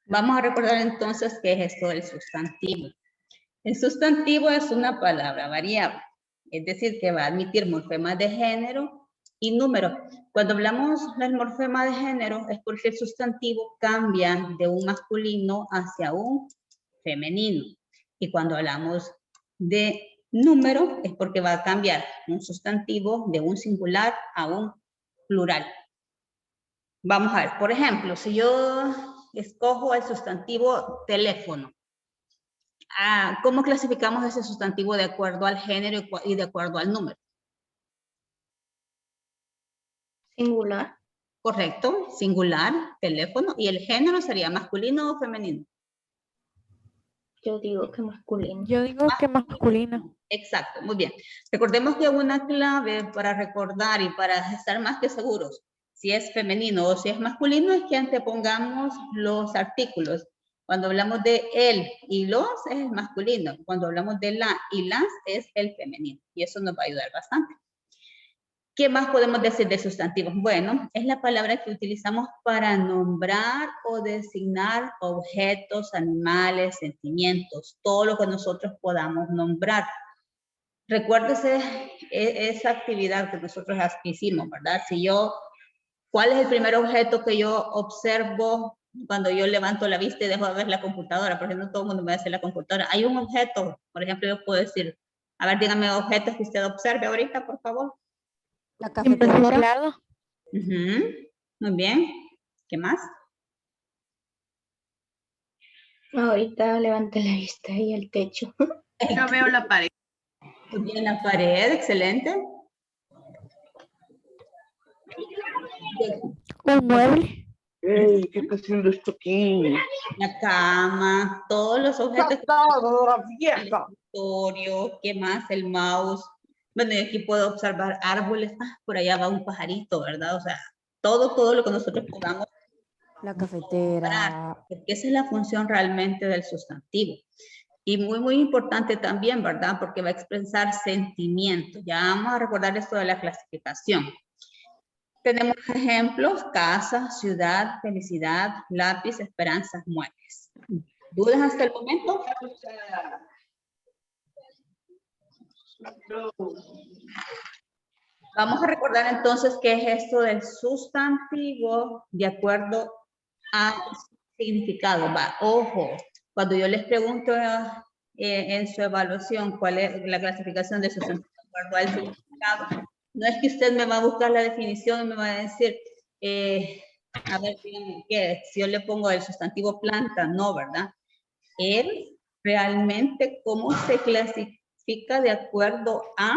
Vamos a recordar entonces qué es esto del sustantivo. El sustantivo es una palabra variable, es decir, que va a admitir morfemas de género y número. Cuando hablamos del morfema de género es porque el sustantivo cambia de un masculino hacia un femenino. Y cuando hablamos de número es porque va a cambiar un sustantivo de un singular a un plural. Vamos a ver, por ejemplo, si yo escojo el sustantivo teléfono, ¿cómo clasificamos ese sustantivo de acuerdo al género y de acuerdo al número? Singular. Correcto, singular, teléfono, y el género sería masculino o femenino. Yo digo que masculino. Yo digo que masculino. Exacto, muy bien. Recordemos que una clave para recordar y para estar más que seguros si es femenino o si es masculino es que antepongamos los artículos. Cuando hablamos de él y los es el masculino. Cuando hablamos de la y las es el femenino. Y eso nos va a ayudar bastante. ¿Qué más podemos decir de sustantivos? Bueno, es la palabra que utilizamos para nombrar o designar objetos, animales, sentimientos, todo lo que nosotros podamos nombrar. Recuérdese esa actividad que nosotros hicimos, ¿verdad? ¿Cuál es el primer objeto que yo observo cuando yo levanto la vista y dejo de ver la computadora? Porque no todo el mundo me hace la computadora. Hay un objeto, por ejemplo, yo puedo decir, a ver, dígame objetos que usted observe ahorita, por favor. La cafetera. Muy bien. ¿Qué más? Ahorita levanté la vista y el techo. Yo veo la pared. Muy bien, la pared, excelente. Un mueble. Ey, ¿qué está haciendo esto aquí? La cama, todos los objetos. La vieja. El escritorio, ¿qué más? El mouse. Bueno, y aquí puedo observar árboles. Por allá va un pajarito, ¿verdad? O sea, todo lo que nosotros podamos. La cafetera. Porque esa es la función realmente del sustantivo. Y muy importante también, ¿verdad? Porque va a expresar sentimientos. Ya vamos a recordar esto de la clasificación. Tenemos ejemplos: casa, ciudad, felicidad, lápiz, esperanza, muebles. ¿Dudas hasta el momento? Vamos a recordar entonces qué es esto del sustantivo de acuerdo a significado. Ojo, cuando yo les pregunto en su evaluación cuál es la clasificación de sustantivo de acuerdo al significado, no es que usted me va a buscar la definición y me va a decir, a ver, dígame qué, si yo le pongo el sustantivo planta, no, ¿verdad? Él realmente cómo se clasifica de acuerdo a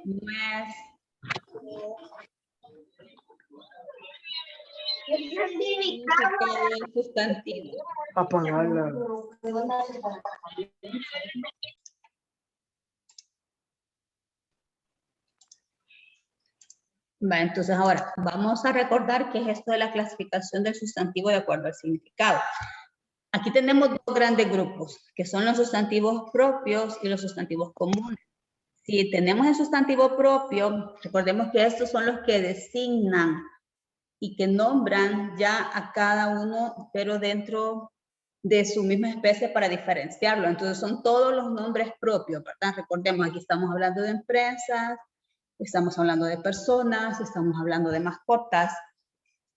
nuestro significado del sustantivo. Apagarla. Entonces ahora vamos a recordar qué es esto de la clasificación del sustantivo de acuerdo al significado. Aquí tenemos dos grandes grupos, que son los sustantivos propios y los sustantivos comunes. Si tenemos el sustantivo propio, recordemos que estos son los que designan y que nombran ya a cada uno, pero dentro de su misma especie para diferenciarlo. Entonces son todos los nombres propios, ¿verdad? Recordemos, aquí estamos hablando de empresas, estamos hablando de personas, estamos hablando de mascotas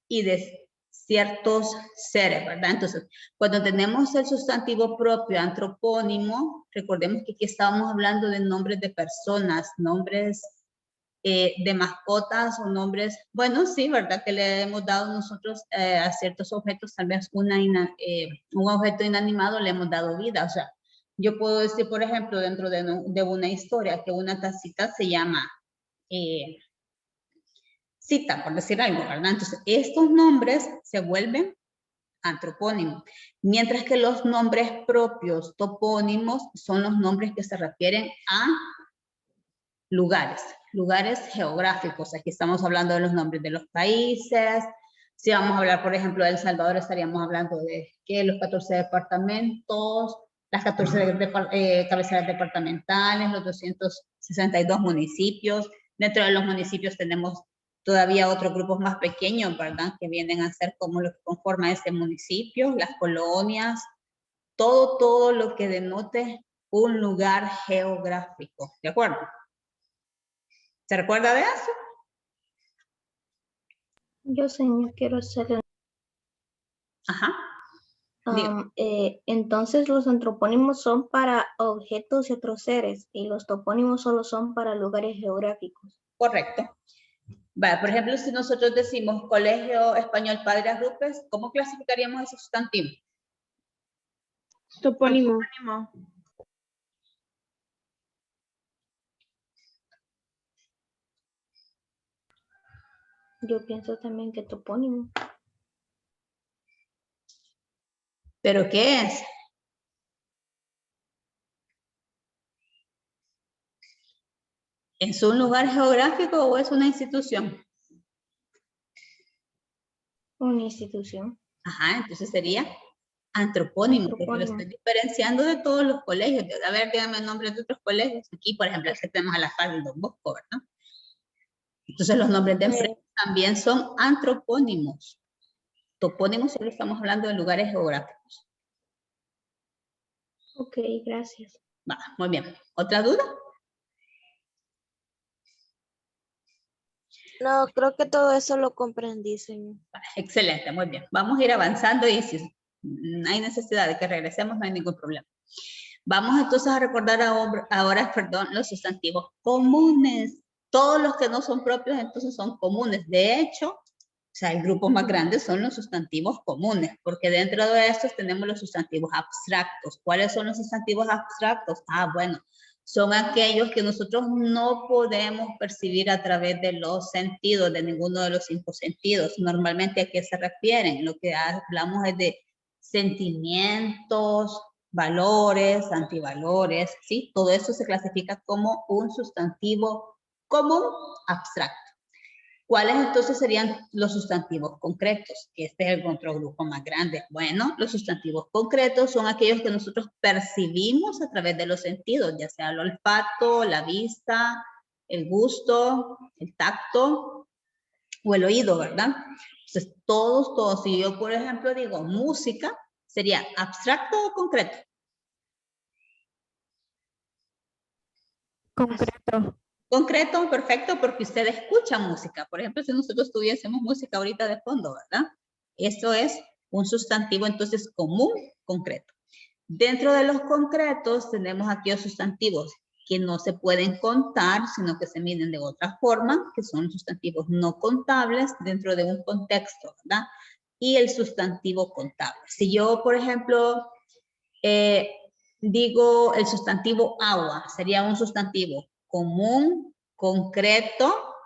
y de ciertos seres, ¿verdad? Entonces, cuando tenemos el sustantivo propio antropónimo, recordemos que aquí estábamos hablando de nombres de personas, nombres de mascotas o nombres, bueno, sí, ¿verdad? Que le hemos dado nosotros a ciertos objetos, tal vez un objeto inanimado le hemos dado vida. O sea, yo puedo decir, por ejemplo, dentro de una historia que una tacita se llama Cita, por decir algo, ¿verdad? Entonces, estos nombres se vuelven antropónimos, mientras que los nombres propios, topónimos, son los nombres que se refieren a lugares geográficos. Aquí estamos hablando de los nombres de los países. Si vamos a hablar, por ejemplo, de El Salvador, estaríamos hablando de que los 14 departamentos, las 14 cabeceras departamentales, los 262 municipios. Dentro de los municipios tenemos Todavía otros grupos más pequeños, ¿verdad? Que vienen a ser como lo que conforma este municipio, las colonias, todo lo que denote un lugar geográfico, ¿de acuerdo? ¿Se recuerda de eso? Yo, señor, quiero hacer... Ajá. Diga. Entonces los antropónimos son para objetos y otros seres y los topónimos solo son para lugares geográficos. Correcto. Vale, por ejemplo, si nosotros decimos Colegio Español Padre Arrupes, ¿cómo clasificaríamos ese sustantivo? Topónimo. Yo pienso también que topónimo. ¿Pero qué es? ¿Es un lugar geográfico o es una institución? Una institución. Ajá, entonces sería antropónimo, porque lo estoy diferenciando de todos los colegios. A ver, dígame el nombre de otros colegios. Aquí, por ejemplo, aquí tenemos a la par del Don Bosco, ¿verdad? Entonces los nombres de empresas también son antropónimos. Topónimos solo estamos hablando de lugares geográficos. Ok, gracias. Va, muy bien. ¿Otra duda? No, creo que todo eso lo comprendí, señor. Excelente, muy bien. Vamos a ir avanzando y si hay necesidad de que regresemos, no hay ningún problema. Vamos entonces a recordar ahora, los sustantivos comunes. Todos los que no son propios entonces son comunes. De hecho, o sea, el grupo más grande son los sustantivos comunes, porque dentro de estos tenemos los sustantivos abstractos. ¿Cuáles son los sustantivos abstractos? Ah, bueno, son aquellos que nosotros no podemos percibir a través de los sentidos, de ninguno de los 5 sentidos. Normalmente, ¿a qué se refieren? Lo que hablamos es de sentimientos, valores, antivalores, ¿sí? Todo eso se clasifica como un sustantivo común abstracto. ¿Cuáles entonces serían los sustantivos concretos? Este es el otro grupo más grande. Bueno, los sustantivos concretos son aquellos que nosotros percibimos a través de los sentidos, ya sea el olfato, la vista, el gusto, el tacto o el oído, ¿verdad? Entonces, todos. Si yo, por ejemplo, digo música, ¿sería abstracto o concreto? Concreto. Concreto, perfecto, porque usted escucha música. Por ejemplo, si nosotros tuviésemos música ahorita de fondo, ¿verdad? Esto es un sustantivo, entonces, común, concreto. Dentro de los concretos tenemos aquellos sustantivos que no se pueden contar, sino que se miden de otra forma, que son sustantivos no contables dentro de un contexto, ¿verdad? Y el sustantivo contable. Si yo, por ejemplo, digo el sustantivo agua, sería un sustantivo común, concreto,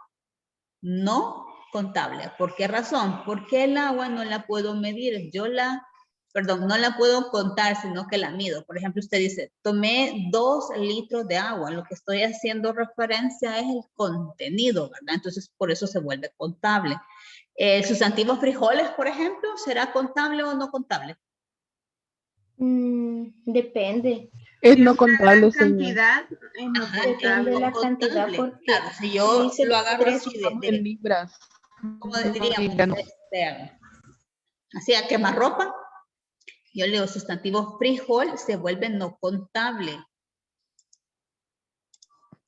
no contable. ¿Por qué razón? Porque el agua no la puedo medir, no la puedo contar, sino que la mido. Por ejemplo, usted dice, tomé 2 litros de agua. Lo que estoy haciendo referencia es el contenido, ¿verdad? Entonces, por eso se vuelve contable. El sustantivo frijoles, por ejemplo, ¿será contable o no contable? Depende. Es no contable, señor. Cantidad es no Ajá, Depende de la contable. cantidad porque Claro, si yo dice lo agarro 3 así En libras. como No, diríamos, libras no. así a quemarropa, yo leo sustantivo frijol, se vuelve no contable.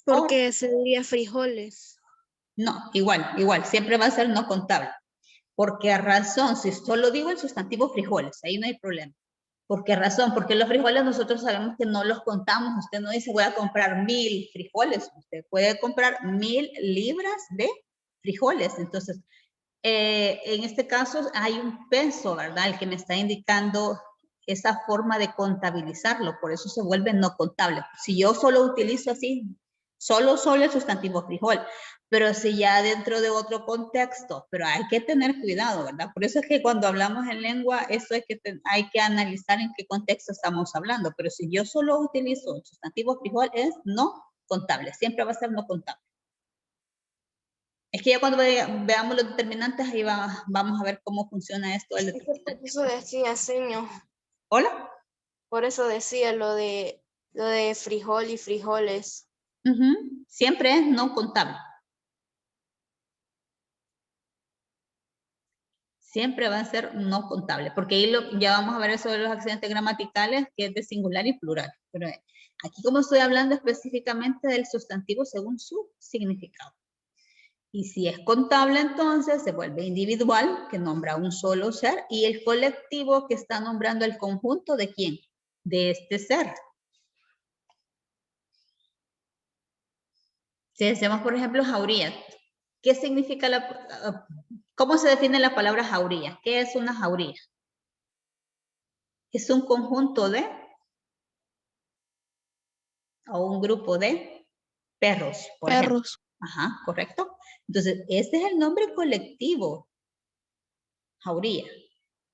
porque sería frijoles. No, igual, siempre va a ser no contable. ¿Por qué razón? Si solo digo el sustantivo frijoles, ahí no hay problema. ¿Por qué razón? Porque los frijoles nosotros sabemos que no los contamos. Usted no dice voy a comprar 1000 frijoles. Usted puede comprar 1000 libras de frijoles. Entonces, en este caso hay un peso, ¿verdad? El que me está indicando esa forma de contabilizarlo. Por eso se vuelve no contable. Si yo solo utilizo así, solo el sustantivo frijol, pero si ya dentro de otro contexto, pero hay que tener cuidado, ¿verdad? Por eso es que cuando hablamos en lengua, eso hay que analizar en qué contexto estamos hablando, pero si yo solo utilizo el sustantivo frijol es no contable, siempre va a ser no contable. Es que ya cuando veamos los determinantes, ahí vamos a ver cómo funciona esto. Por eso decía, señor. ¿Hola? Por eso decía lo de frijol y frijoles. Siempre es no contable. Siempre va a ser no contable, porque ahí ya vamos a ver eso de los accidentes gramaticales, que es de singular y plural. Pero aquí como estoy hablando específicamente del sustantivo según su significado. Y si es contable, entonces se vuelve individual, que nombra un solo ser, y el colectivo que está nombrando el conjunto de quién, de este ser. Si decimos, por ejemplo, jauría, ¿qué significa cómo se define la palabra jauría? ¿Qué es una jauría? Es un conjunto de, o un grupo de perros, por ejemplo. Perros. Ajá, correcto. Entonces, este es el nombre colectivo, jauría,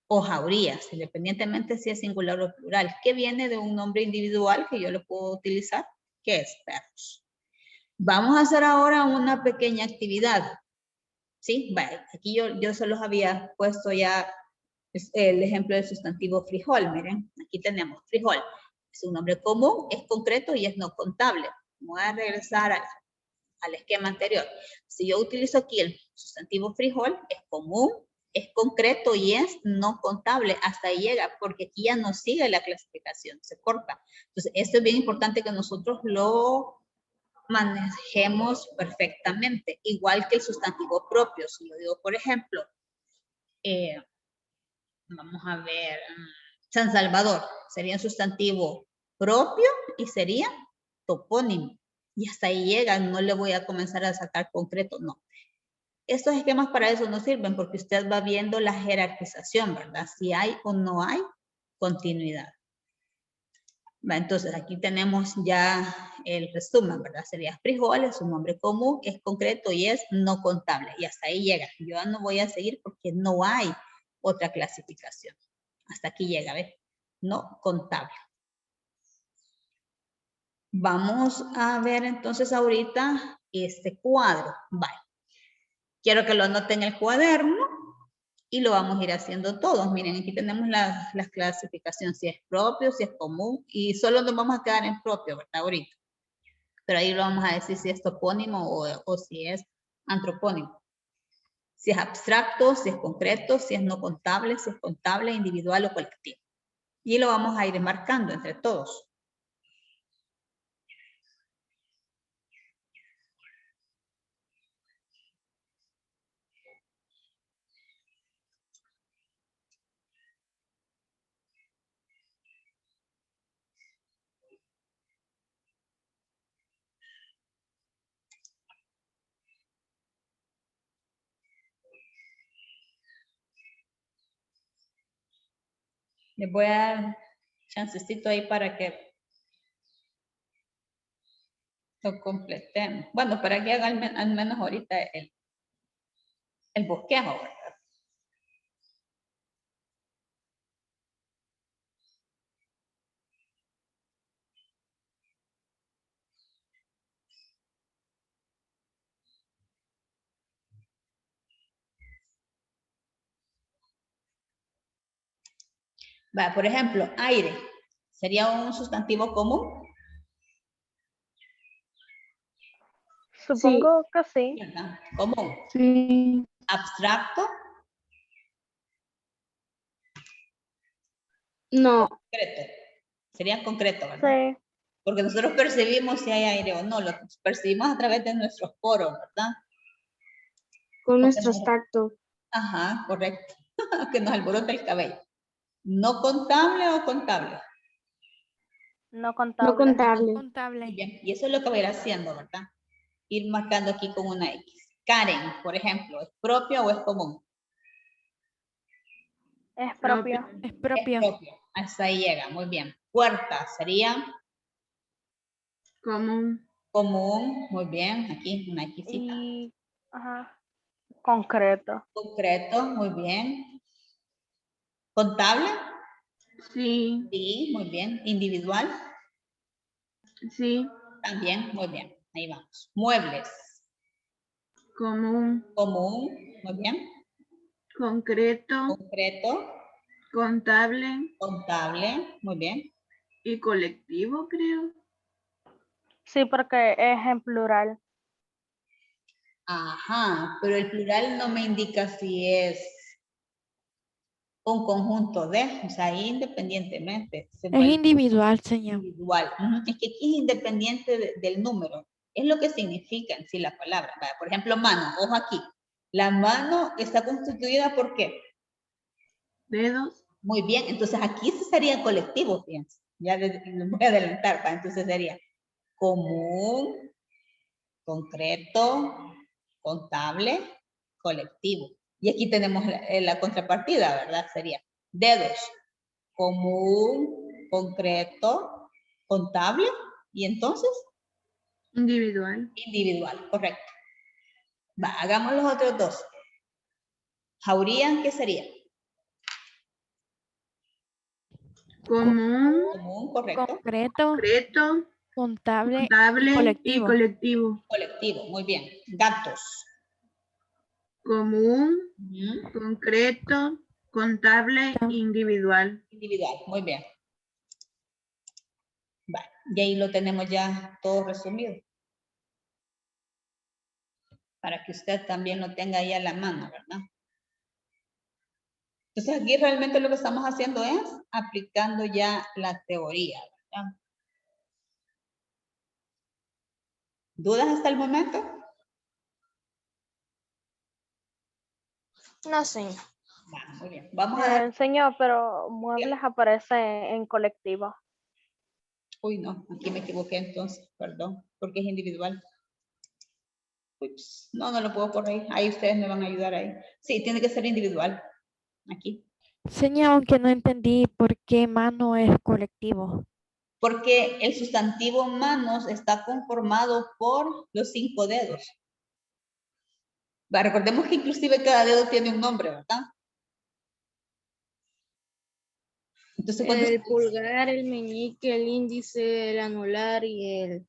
o jaurías, independientemente si es singular o plural, que viene de un nombre individual que yo lo puedo utilizar, que es perros. Vamos a hacer ahora una pequeña actividad. ¿Sí? Vale, aquí yo se los había puesto ya el ejemplo del sustantivo frijol. Miren, aquí tenemos frijol. Es un nombre común, es concreto y es no contable. Voy a regresar al esquema anterior. Si yo utilizo aquí el sustantivo frijol, es común, es concreto y es no contable. Hasta ahí llega, porque aquí ya no sigue la clasificación, se corta. Entonces, esto es bien importante que nosotros lo manejemos perfectamente, igual que el sustantivo propio. Si yo digo, por ejemplo, vamos a ver, San Salvador, sería un sustantivo propio y sería topónimo. Y hasta ahí llega, no le voy a comenzar a sacar concreto, no. Estos esquemas para eso no sirven porque usted va viendo la jerarquización, ¿verdad? Si hay o no hay continuidad. Entonces, aquí tenemos ya el resumen, ¿verdad? Sería frijol, es un nombre común, es concreto y es no contable. Y hasta ahí llega. Yo no voy a seguir porque no hay otra clasificación. Hasta aquí llega, ¿ves? No contable. Vamos a ver entonces ahorita este cuadro. Vale. Quiero que lo anoten en el cuaderno. Y lo vamos a ir haciendo todos. Miren, aquí tenemos las clasificaciones, si es propio, si es común, y solo nos vamos a quedar en propio, ¿verdad? Ahorita. Pero ahí lo vamos a decir si es topónimo o si es antropónimo. Si es abstracto, si es concreto, si es no contable, si es contable, individual o colectivo. Y lo vamos a ir marcando entre todos. Les voy a dar chancecito ahí para que lo completemos. Bueno, para que hagan al menos ahorita el bosquejo, ¿verdad? Va, por ejemplo, aire. ¿Sería un sustantivo común? Supongo que sí. ¿Verdad? Común. Sí. Abstracto. No. Concreto. Sería concreto, ¿verdad? Sí. Porque nosotros percibimos si hay aire o no. Lo percibimos a través de nuestros poros, ¿verdad? Con Porque nuestros tactos. Ajá, correcto. Que nos alborota el cabello. ¿No contable o contable? No contable. No contable. Muy Contable. bien. Y eso es lo que voy a ir haciendo, ¿verdad? Ir marcando aquí con una X. Karen, por ejemplo, ¿es propio o es común? Es propio. Es Es propio. propio. Hasta ahí llega, muy bien. Puerta, sería Común. común, muy bien. Aquí una Xcita. Y ajá, concreto. Concreto, muy bien. Contable, Sí. sí, muy bien. Individual, Sí. también, muy bien. Ahí vamos. Muebles, Común. común, muy bien. Concreto. Concreto, Contable. contable, muy bien. Y colectivo, creo. Sí, porque es en plural. Ajá, pero el plural no me indica si es un conjunto de, o sea, independientemente. Se Es vuelve individual, señor. individual. Ujú. Es que aquí es independiente del número. Es lo que significa en sí la palabra. Vaya, por ejemplo, mano. Ojo aquí. La mano está constituida ¿por qué? Dedos. Muy bien. Entonces aquí sí sería colectivo, fíjense. Ya les voy a adelantar. ¿Va? Entonces sería común, concreto, contable, colectivo. Y aquí tenemos la contrapartida, ¿verdad? Sería dedos, común, concreto, contable, y entonces Individual. individual, correcto. Va, hagamos los otros dos. Jauría, ¿qué sería? Común, Común, correcto. Concreto, concreto, contable y contable y colectivo. colectivo. Colectivo, muy bien. Gatos. Común, Ujú. concreto, contable, individual. Individual, muy bien. Va, y ahí lo tenemos ya todo resumido. Para que usted también lo tenga ahí a la mano, ¿verdad? Entonces aquí realmente lo que estamos haciendo es aplicando ya la teoría, ¿verdad? ¿Dudas hasta el momento? No, señor. Va, muy bien. Vamos a dar... Señor, pero muebles aparece en colectivo. Uy, no, aquí me equivoqué entonces, perdón, porque es individual. Ups, no, no lo puedo corregir. Ahí ustedes me van a ayudar ahí. Sí, tiene que ser individual. Aquí. Señor, aunque no entendí por qué mano es colectivo. Porque el sustantivo manos está conformado por los 5 dedos. Va, recordemos que inclusive cada dedo tiene un nombre, ¿verdad? Entonces, cuando... El pulgar, el meñique, el índice, el anular y el...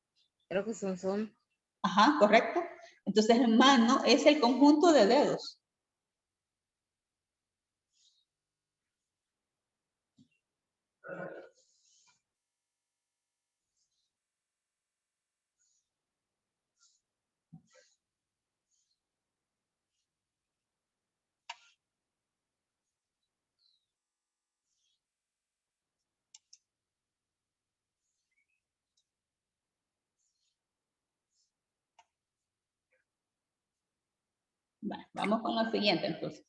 Creo que son. Ajá, correcto. Entonces, mano es el conjunto de dedos. Bueno, vamos con la siguiente entonces.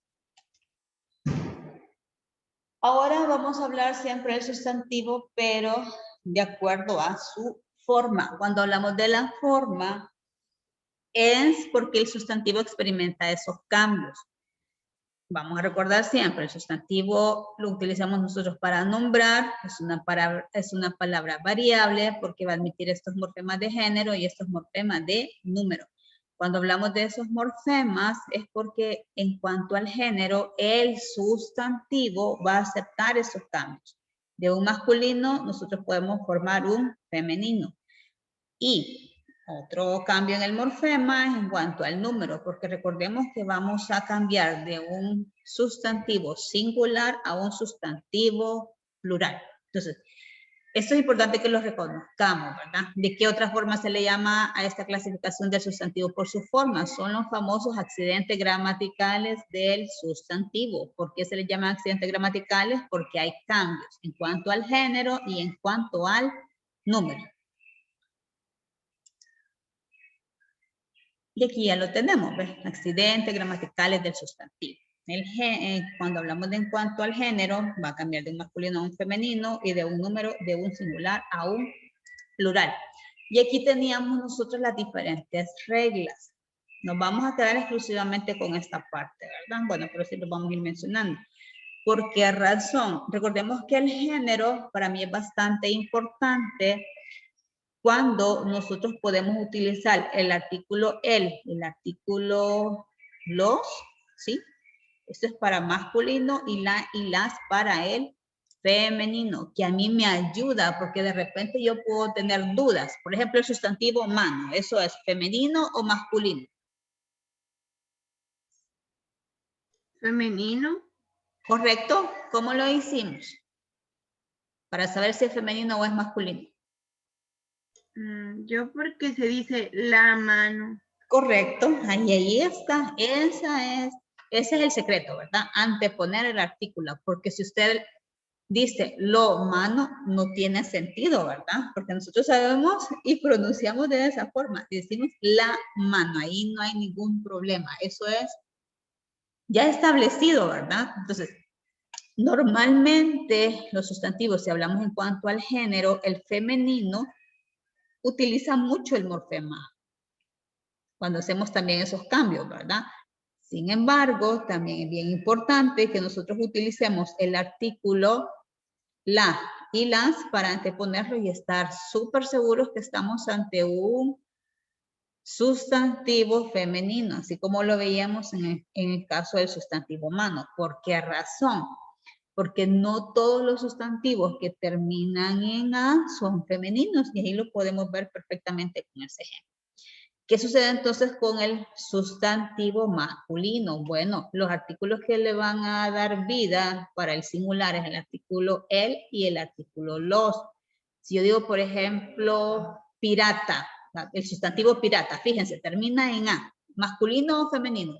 Ahora vamos a hablar siempre del sustantivo, pero de acuerdo a su forma. Cuando hablamos de la forma, es porque el sustantivo experimenta esos cambios. Vamos a recordar siempre, el sustantivo lo utilizamos nosotros para nombrar, es una palabra variable porque va a admitir estos morfemas de género y estos morfemas de número. Cuando hablamos de esos morfemas es porque en cuanto al género, el sustantivo va a aceptar esos cambios. De un masculino nosotros podemos formar un femenino. Y otro cambio en el morfema es en cuanto al número, porque recordemos que vamos a cambiar de un sustantivo singular a un sustantivo plural. Entonces, esto es importante que lo reconozcamos, ¿verdad? ¿De qué otra forma se le llama a esta clasificación del sustantivo por su forma? Son los famosos accidentes gramaticales del sustantivo. ¿Por qué se les llama accidentes gramaticales? Porque hay cambios en cuanto al género y en cuanto al número. Y aquí ya lo tenemos, ¿ves? Accidentes gramaticales del sustantivo. Cuando hablamos de en cuanto al género, va a cambiar de un masculino a un femenino y de un número, de un singular a un plural. Y aquí teníamos nosotros las diferentes reglas. Nos vamos a quedar exclusivamente con esta parte, ¿verdad? Bueno, pero sí lo vamos a ir mencionando. ¿Por qué razón? Recordemos que el género para mí es bastante importante cuando nosotros podemos utilizar el artículo el artículo los, ¿sí? Esto es para masculino y las para el femenino, que a mí me ayuda porque de repente yo puedo tener dudas. Por ejemplo, el sustantivo mano, ¿eso es femenino o masculino? Femenino. ¿Correcto? ¿Cómo lo hicimos? Para saber si es femenino o es masculino. Yo porque se dice la mano. Correcto, ahí está. Esa es ese es el secreto, ¿verdad? Anteponer el artículo, porque si usted dice lo mano, no tiene sentido, ¿verdad? Porque nosotros sabemos y pronunciamos de esa forma. Decimos la mano, ahí no hay ningún problema. Eso es ya establecido, ¿verdad? Entonces, normalmente los sustantivos, si hablamos en cuanto al género, el femenino utiliza mucho el morfema cuando hacemos también esos cambios, ¿verdad? Sin embargo, también es bien importante que nosotros utilicemos el artículo la y las para anteponerlo y estar súper seguros que estamos ante un sustantivo femenino, así como lo veíamos en el caso del sustantivo humano. ¿Por qué razón? Porque no todos los sustantivos que terminan en A son femeninos y ahí lo podemos ver perfectamente con ese ejemplo. ¿Qué sucede entonces con el sustantivo masculino? Bueno, los artículos que le van a dar vida para el singular es el artículo el y el artículo los. Si yo digo, por ejemplo, pirata, el sustantivo pirata, fíjense, termina en A. ¿Masculino o femenino?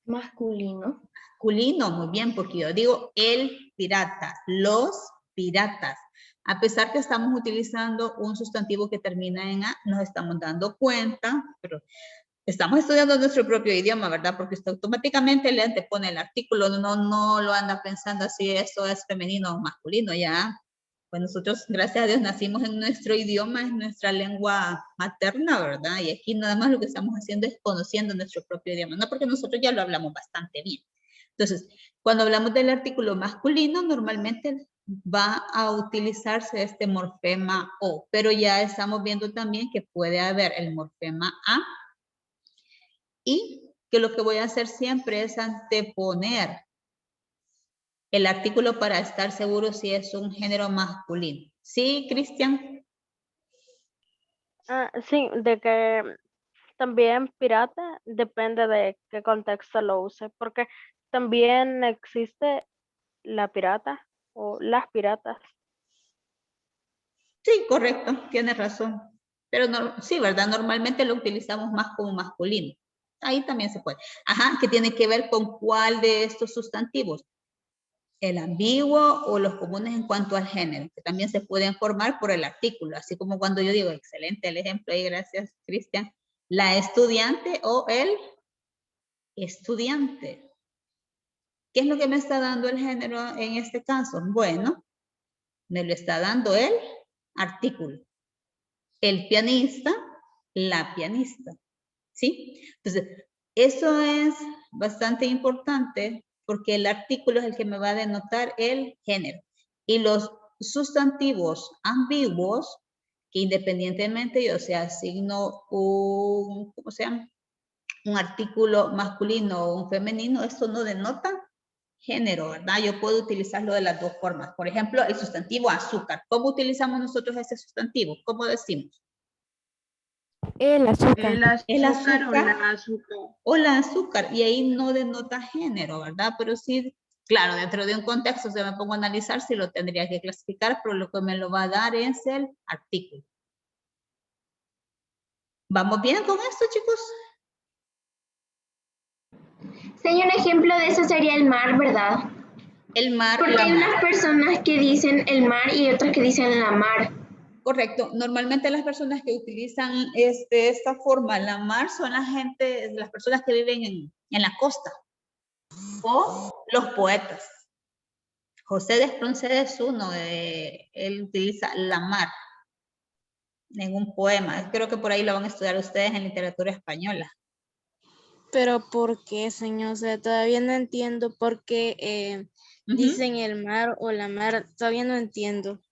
Masculino. Masculino, muy bien, porque yo digo el pirata, los piratas. A pesar que estamos utilizando un sustantivo que termina en A, nos estamos dando cuenta, pero estamos estudiando nuestro propio idioma, ¿verdad? Porque usted automáticamente le antepone el artículo, no lo anda pensando así, eso es femenino o masculino, ya. Pues nosotros, gracias a Dios, nacimos en nuestro idioma, es nuestra lengua materna, ¿verdad? Y aquí nada más lo que estamos haciendo es conociendo nuestro propio idioma, no porque nosotros ya lo hablamos bastante bien. Entonces, cuando hablamos del artículo masculino, normalmente va a utilizarse este morfema O, pero ya estamos viendo también que puede haber el morfema A y que lo que voy a hacer siempre es anteponer el artículo para estar seguro si es un género masculino. ¿Sí, Cristian? Sí, de que también pirata depende de qué contexto lo use, porque también existe la pirata o las piratas. Sí, correcto, tienes razón. Pero no, sí, ¿verdad? Normalmente lo utilizamos más como masculino. Ahí también se puede. Ajá, que tiene que ver con cuál de estos sustantivos. El ambiguo o los comunes en cuanto al género, que también se pueden formar por el artículo. Así como cuando yo digo, excelente el ejemplo ahí, gracias, Cristian. La estudiante o el estudiante. ¿Qué es lo que me está dando el género en este caso? Bueno, me lo está dando el artículo. El pianista, la pianista. ¿Sí? Entonces, eso es bastante importante porque el artículo es el que me va a denotar el género. Y los sustantivos ambiguos, que independientemente yo sea asigno un, ¿cómo se llama? Un artículo masculino o un femenino, esto no denota género, ¿verdad? Yo puedo utilizarlo de las dos formas. Por ejemplo, el sustantivo azúcar. ¿Cómo utilizamos nosotros ese sustantivo? ¿Cómo decimos? El azúcar. El azúcar o azúcar la azúcar. o la azúcar, y ahí no denota género, ¿verdad? Pero sí, claro, dentro de un contexto, se me pongo a analizar si lo tendría que clasificar, pero lo que me lo va a dar es el artículo. ¿Vamos bien con esto, chicos? Sí, un ejemplo de eso sería el mar, ¿verdad? El mar, Porque la hay mar. unas personas que dicen el mar y otras que dicen la mar. Correcto. Normalmente las personas que utilizan esta forma, la mar, son las personas que viven en la costa o los poetas. José de Espronceda es uno, él utiliza la mar en un poema. Creo que por ahí lo van a estudiar ustedes en literatura española. Pero ¿por qué, señor? O sea, todavía no entiendo por qué dicen el mar o la mar. Todavía no entiendo.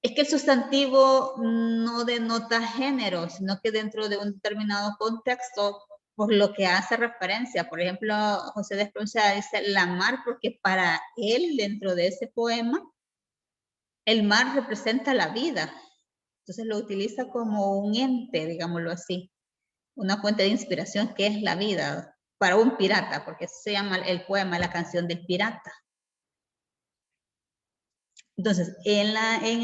Es que el sustantivo no denota género, sino que dentro de un determinado contexto, por lo que hace referencia. Por ejemplo, José de Espronceda dice la mar porque para él, dentro de ese poema, el mar representa la vida. Entonces lo utiliza como un ente, digámoslo así, una fuente de inspiración que es la vida para un pirata, porque se llama el poema La canción del pirata. Entonces, en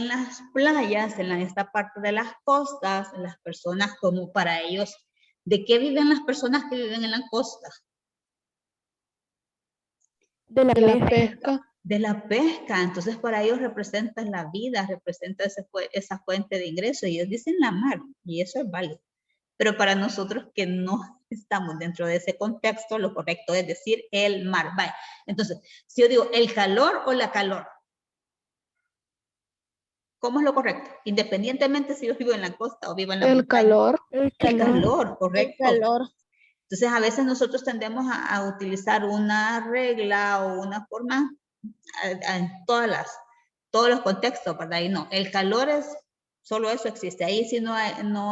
las playas, en esta parte de las costas, las personas como para ellos ¿De qué viven las personas que viven en la costa? De la De la pesca. pesca. De la pesca. Entonces para ellos representa la vida, representa esa fuente de ingreso. Y ellos dicen la mar, y eso es válido. Pero para nosotros que no estamos dentro de ese contexto, lo correcto es decir el mar. Vale. Entonces, si yo digo el calor o la calor, ¿cómo es lo correcto? Independientemente si yo vivo en la costa o vivo en la El montaña. calor. El El calor. calor, correcto. El calor. Entonces, a veces nosotros tendemos a utilizar una regla o una forma en todos los contextos, ¿verdad? Y no, el calor es, solo eso existe. Ahí sí no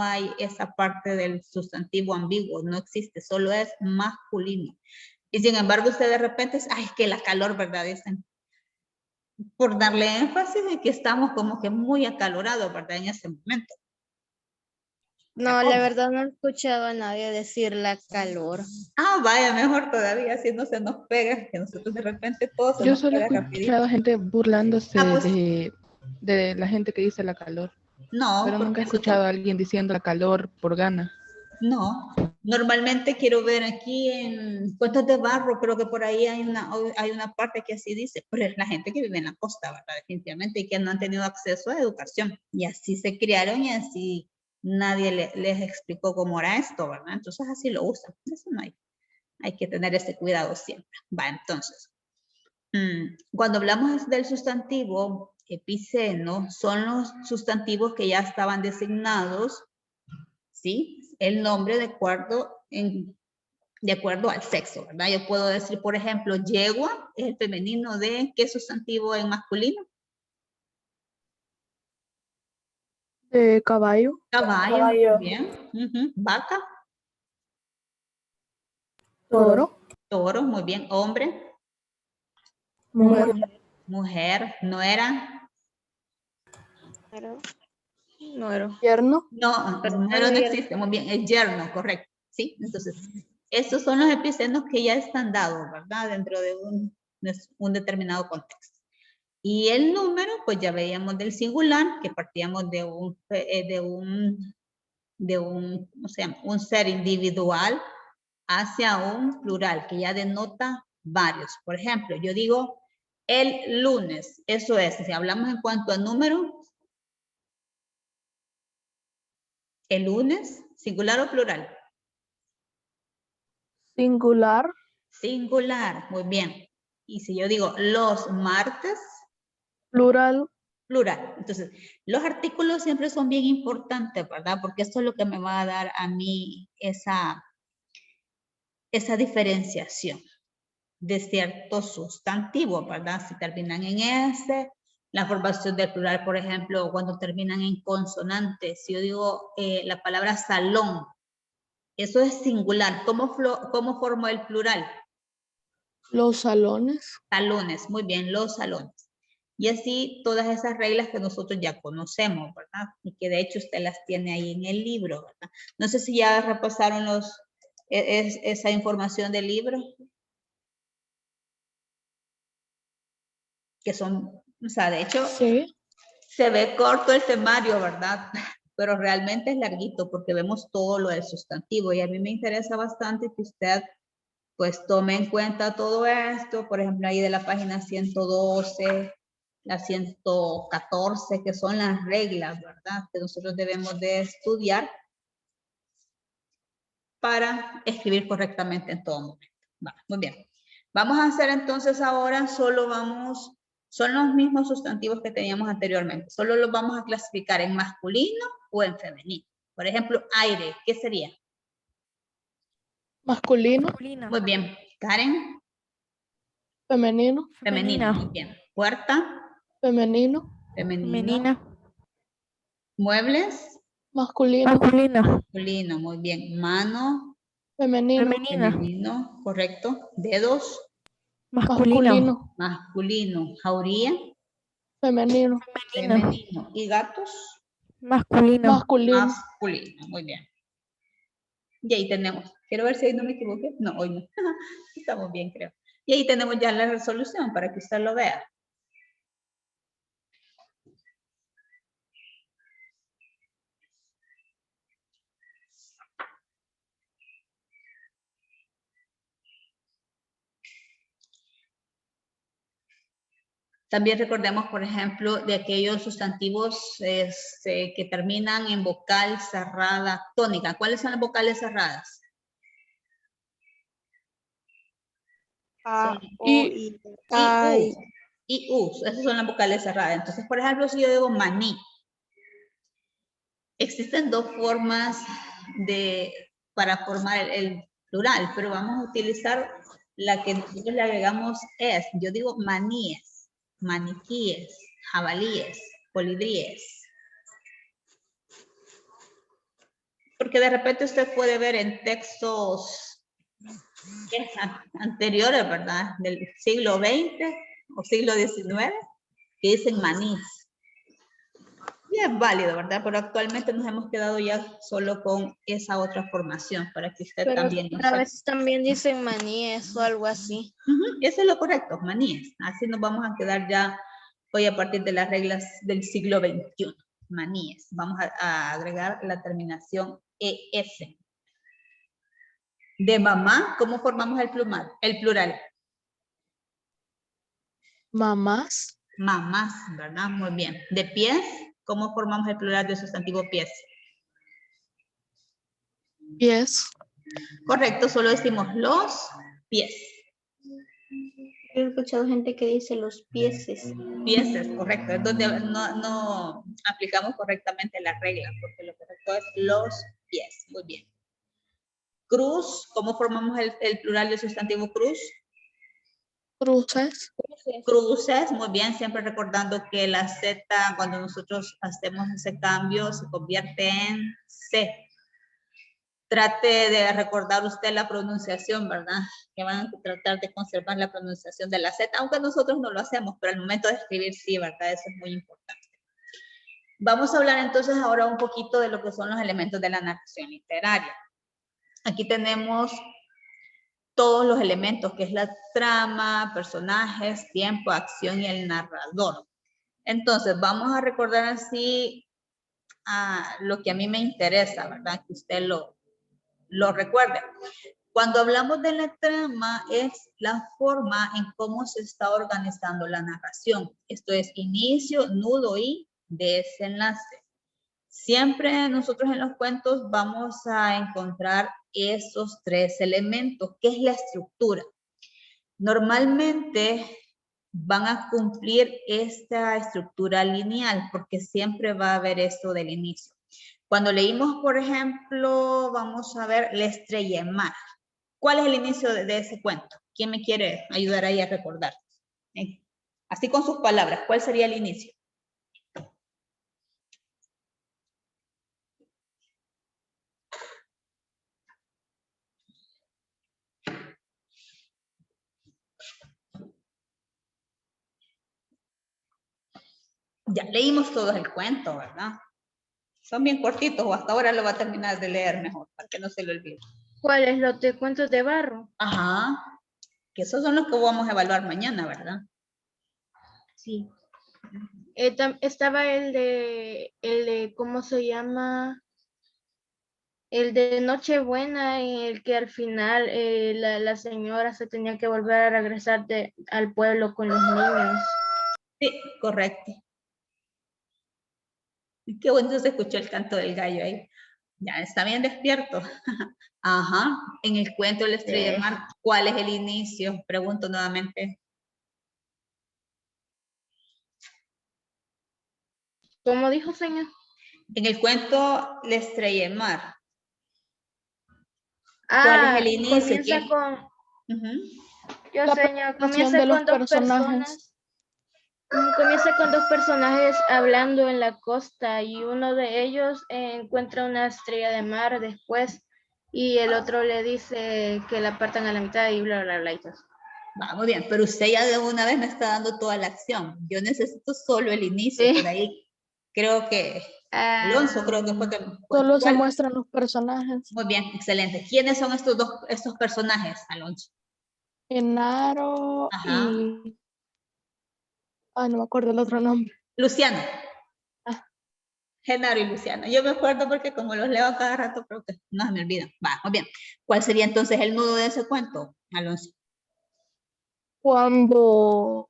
hay esa parte del sustantivo ambiguo, no existe, solo es masculino. Y sin embargo, usted de repente dice, ay, es que la calor, ¿verdad? Dicen, por darle énfasis de que estamos como que muy acalorados, ¿verdad? En ese momento. No, la verdad no he escuchado a nadie decir la calor. Ah, vaya, mejor todavía, así no se nos pega, que nosotros de repente todo se Yo nos solo he pega rapidito. escuchado gente burlándose Ah, pues, de la gente que dice la calor. no, Pero nunca porque he escuchado a alguien diciendo la calor por gana. no. Normalmente quiero ver aquí en Cuentos de Barro, creo que por ahí hay una parte que así dice, pero es la gente que vive en la costa, ¿verdad? Definitivamente, y que no han tenido acceso a educación. Y así se criaron y así nadie les explicó cómo era esto, ¿verdad? Entonces así lo usan. Eso no hay que tener ese cuidado siempre. Va, entonces. Cuando hablamos del sustantivo epiceno, son los sustantivos que ya estaban designados, ¿sí? El nombre de acuerdo al sexo, ¿verdad? Yo puedo decir, por ejemplo, yegua es el femenino de ¿qué sustantivo en masculino? De caballo. Caballo. Bien. Vaca. Toro. Toro, muy bien. Hombre. Mujer. Mujer. Nuera. No era. Yerno. No, nuero no existe. Muy bien. Es yerno, correcto. ¿Sí? Entonces, estos son los epicenos que ya están dados, ¿verdad? Dentro de un determinado contexto. Y el número, pues ya veíamos del singular, que partíamos de ¿cómo se llama? Un ser individual hacia un plural, que ya denota varios. Por ejemplo, yo digo el lunes, eso es, si hablamos en cuanto a número, el lunes, singular o plural. Singular. Singular, muy bien. Y si yo digo los martes, Plural. plural. Entonces, los artículos siempre son bien importantes, ¿verdad? Porque esto es lo que me va a dar a mí esa diferenciación de ciertos sustantivos, ¿verdad? Si terminan en S, la formación del plural, por ejemplo, cuando terminan en consonantes. Si yo digo la palabra salón, eso es singular. ¿Cómo formo el plural? Los salones. Salones, muy bien, los salones. Y así todas esas reglas que nosotros ya conocemos, ¿verdad? Y que de hecho usted las tiene ahí en el libro, ¿verdad? No sé si ya repasaron esa información del libro. Que son, o sea, de hecho, Sí. se ve corto el temario, ¿verdad? Pero realmente es larguito porque vemos todo lo del sustantivo y a mí me interesa bastante que usted pues tome en cuenta todo esto, por ejemplo, ahí de la página 112, la 114, que son las reglas, ¿verdad? Que nosotros debemos de estudiar para escribir correctamente en todo momento. Vale, muy bien. Vamos a hacer entonces ahora, son los mismos sustantivos que teníamos anteriormente, solo los vamos a clasificar en masculino o en femenino. Por ejemplo, aire, ¿qué sería? Masculino. Muy bien. Karen. Femenino. Femenino, muy bien. Puerta. Femenino. Femenino. Muebles. Masculino. Masculino, muy bien. Mano. Femenino. Femenino, correcto. Dedos. Masculino. Masculino. Jauría. Femenino. Femenino. ¿Y gatos? Masculino. Masculino, muy bien. Y ahí tenemos. Quiero ver si hoy no me equivoqué. No, hoy no. Estamos bien, creo. Y ahí tenemos ya la resolución para que usted lo vea. También recordemos, por ejemplo, de aquellos sustantivos que terminan en vocal cerrada tónica. ¿Cuáles son las vocales cerradas? A, O, Y- I. Y U. Esas son las vocales cerradas. Entonces, por ejemplo, si yo digo maní, existen dos formas para formar el plural, pero vamos a utilizar la que nosotros le agregamos es. Yo digo maníes, maniquíes, jabalíes, colibríes. Porque de repente usted puede ver en textos anteriores, ¿verdad? Del siglo XX o siglo XIX, que dicen manís. Y es válido, ¿verdad? Pero actualmente nos hemos quedado ya solo con esa otra formación para que usted Pero también lo a sepa. veces también dicen maníes o algo así. Eso es lo correcto, maníes. Así nos vamos a quedar ya hoy a partir de las reglas del siglo XXI. Maníes. Vamos a agregar la terminación ES. De mamá, ¿cómo formamos el plural? Mamás. Mamás, ¿verdad? Muy bien. De pies, ¿cómo formamos el plural del sustantivo pies? Pies. Correcto, solo decimos los pies. He escuchado gente que dice los pieses. Pieses, correcto. Es donde no aplicamos correctamente la regla, porque lo correcto es los pies. Muy bien. Cruz, ¿cómo formamos el plural del sustantivo cruz? Cruces. Cruces, muy bien, siempre recordando que la Z, cuando nosotros hacemos ese cambio, se convierte en C. Trate de recordar usted la pronunciación, ¿verdad? Que van a tratar de conservar la pronunciación de la Z, aunque nosotros no lo hacemos, pero al momento de escribir sí, ¿verdad? Eso es muy importante. Vamos a hablar entonces ahora un poquito de lo que son los elementos de la narración literaria. Aquí tenemos todos los elementos, que es la trama, personajes, tiempo, acción y el narrador. Entonces, vamos a recordar así lo que a mí me interesa, ¿verdad? Que usted lo recuerde. Cuando hablamos de la trama, es la forma en cómo se está organizando la narración. Esto es inicio, nudo y desenlace. Siempre nosotros en los cuentos vamos a encontrar esos tres elementos, que es la estructura. Normalmente van a cumplir esta estructura lineal, porque siempre va a haber esto del inicio. Cuando leímos, por ejemplo, vamos a ver La estrella en mar. ¿Cuál es el inicio de ese cuento? ¿Quién me quiere ayudar ahí a recordar? Así con sus palabras, ¿cuál sería el inicio? Ya leímos todo el cuento, ¿verdad? Son bien cortitos, o hasta ahora lo va a terminar de leer mejor, para que no se lo olvide. ¿Cuáles? Los de cuentos de barro. Ajá, que esos son los que vamos a evaluar mañana, ¿verdad? Sí. Estaba el de, ¿cómo se llama? El de Nochebuena, en el que al final la señora se tenía que volver a regresar al pueblo con los niños. Sí, correcto. Qué bonito se escuchó el canto del gallo ahí. Ya está bien despierto. Ajá, en el cuento de La estrella del mar, ¿cuál es el inicio? Pregunto nuevamente. ¿Cómo dijo, señor? En el cuento La estrella del mar. ¿Cuál es el inicio? Comienza con... Yo, La señor, presentación comienza de los con dos personajes. personas. Comienza con dos personajes hablando en la costa y uno de ellos encuentra una estrella de mar después y el otro le dice que la partan a la mitad y bla, bla, bla y todo. Va, muy bien, pero usted ya de una vez me está dando toda la acción. Yo necesito solo el inicio, Sí. por ahí creo que Alonso creo que fue que... Solo se ¿cuál? muestran los personajes. Muy bien, excelente. ¿Quiénes son estos personajes, Alonso? Genaro y... no me acuerdo el otro nombre. Luciano. Genaro y Luciano. Yo me acuerdo porque como los leo cada rato, creo que no se me olvidan. Va, muy bien. ¿Cuál sería entonces el nudo de ese cuento, Alonso? Cuando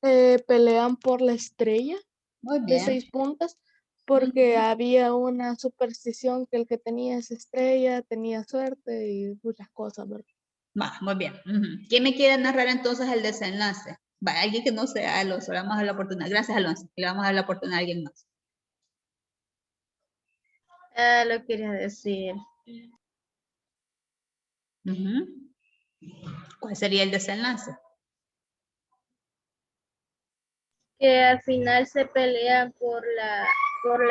Pelean por la estrella Muy de bien. 6 puntas porque había una superstición que el que tenía esa estrella tenía suerte y muchas cosas, ¿verdad? Va, muy bien. Ujú. ¿Quién me quiere narrar entonces el desenlace? Va, alguien que no sea Alonso, le vamos a dar la oportunidad. Gracias, Alonso. Le vamos a dar la oportunidad a alguien más. Ah, lo quería decir. Ujú. ¿Cuál sería el desenlace? Que al final se pelean por la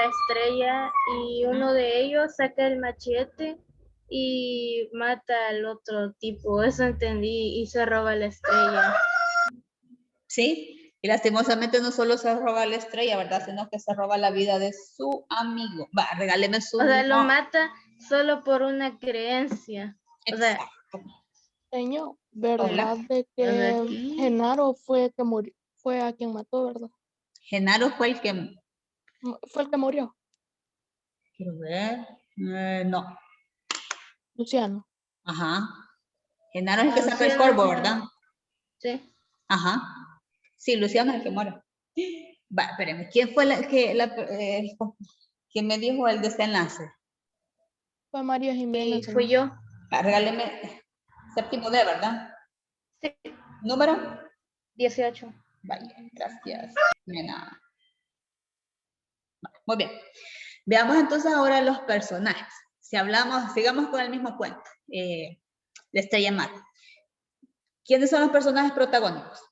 estrella y uno de ellos saca el machete y mata al otro tipo. Eso entendí y se roba la estrella. Sí, y lastimosamente no solo se roba la estrella, ¿verdad? Sino que se roba la vida de su amigo. Va, regáleme su O sea, lo nombre. mata solo por una creencia. O sea, Exacto. Señor, Hola. ¿verdad de o sea, que aquí. Genaro fue que murió, fue a quien mató, ¿verdad? Genaro fue el que... Fue el que murió, Quiero ver. No. Luciano. Ajá. Genaro es el que saca el Luciano, corvo, ¿verdad? Sí. Ajá. Sí, Luciano es el que muere. Va, espérame. ¿Quién fue quien me dijo el desenlace? Fue María Y Jiménez, señor. fui yo. Va, regáleme séptimo D, ¿verdad? Sí, ¿Número? 18. Vaya, gracias. Nena. Muy bien. Veamos entonces ahora los personajes. Si hablamos, sigamos con el mismo cuento. De Estrella Mar. ¿Quiénes son los personajes protagónicos?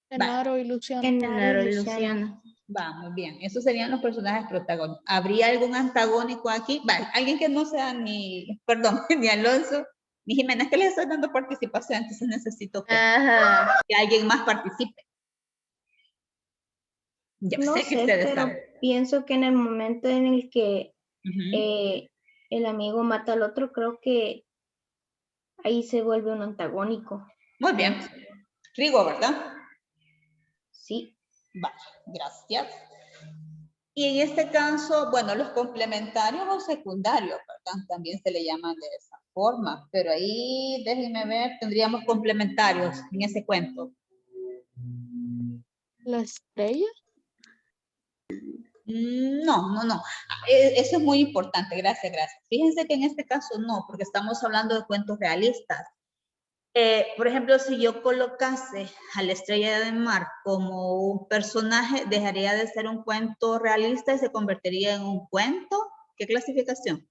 Genaro y Luciano. Genaro y Luciano. Va, muy bien. Esos serían los personajes protagónicos. ¿Habría algún antagónico aquí? Va, alguien que no sea ni, perdón, ni Alonso, ni Jiménez, que les estoy dando participación, entonces necesito que Ajá. alguien más participe. Yo No sé que sé, ustedes pero saben. pienso que en el momento en el que Ujú. el amigo mata al otro, creo que ahí se vuelve un antagónico. Muy bien. Rigo, ¿verdad? Sí. Vale, gracias. Y en este caso, bueno, los complementarios o secundarios, ¿verdad? También se le llaman de esa forma, pero ahí, déjenme ver, tendríamos complementarios en ese cuento. ¿La estrella? No. Eso es muy importante, gracias. Fíjense que en este caso no, porque estamos hablando de cuentos realistas. Por ejemplo, si yo colocase a la Estrella de Mar como un personaje, dejaría de ser un cuento realista y se convertiría en un cuento. ¿Qué clasificación?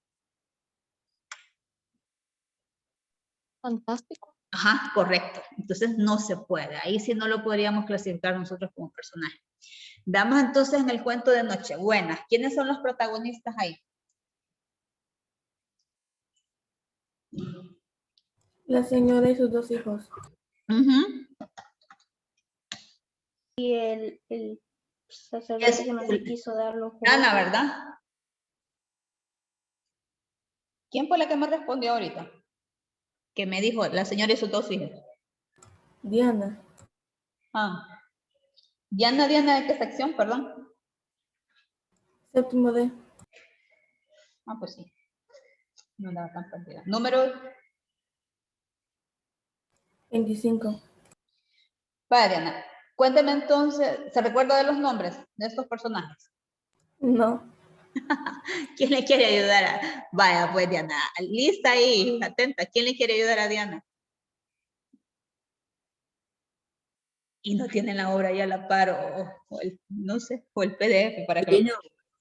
Fantástico. Ajá, correcto. Entonces no se puede. Ahí sí no lo podríamos clasificar nosotros como personaje. Veamos entonces en el cuento de Nochebuena. ¿Quiénes son los protagonistas ahí? La señora y sus 2 hijos. Y el sacerdote que no le quiso dar los juguetes. Ana, ¿verdad? ¿Quién fue la que me respondió ahorita? Que me dijo la señora y sus 2 hijos. Diana. Ah. Diana, ¿de qué sección, perdón? Séptimo D. Ah, pues sí. No andaba tan perdida. Número 25. Vaya, Diana. Cuénteme entonces, ¿se recuerda de los nombres de estos personajes? No. ¿Quién le quiere ayudar? Vaya, pues Diana, lista ahí, atenta. ¿Quién le quiere ayudar a Diana? Y no tienen la obra ya a la par o el, no sé, o el PDF para que...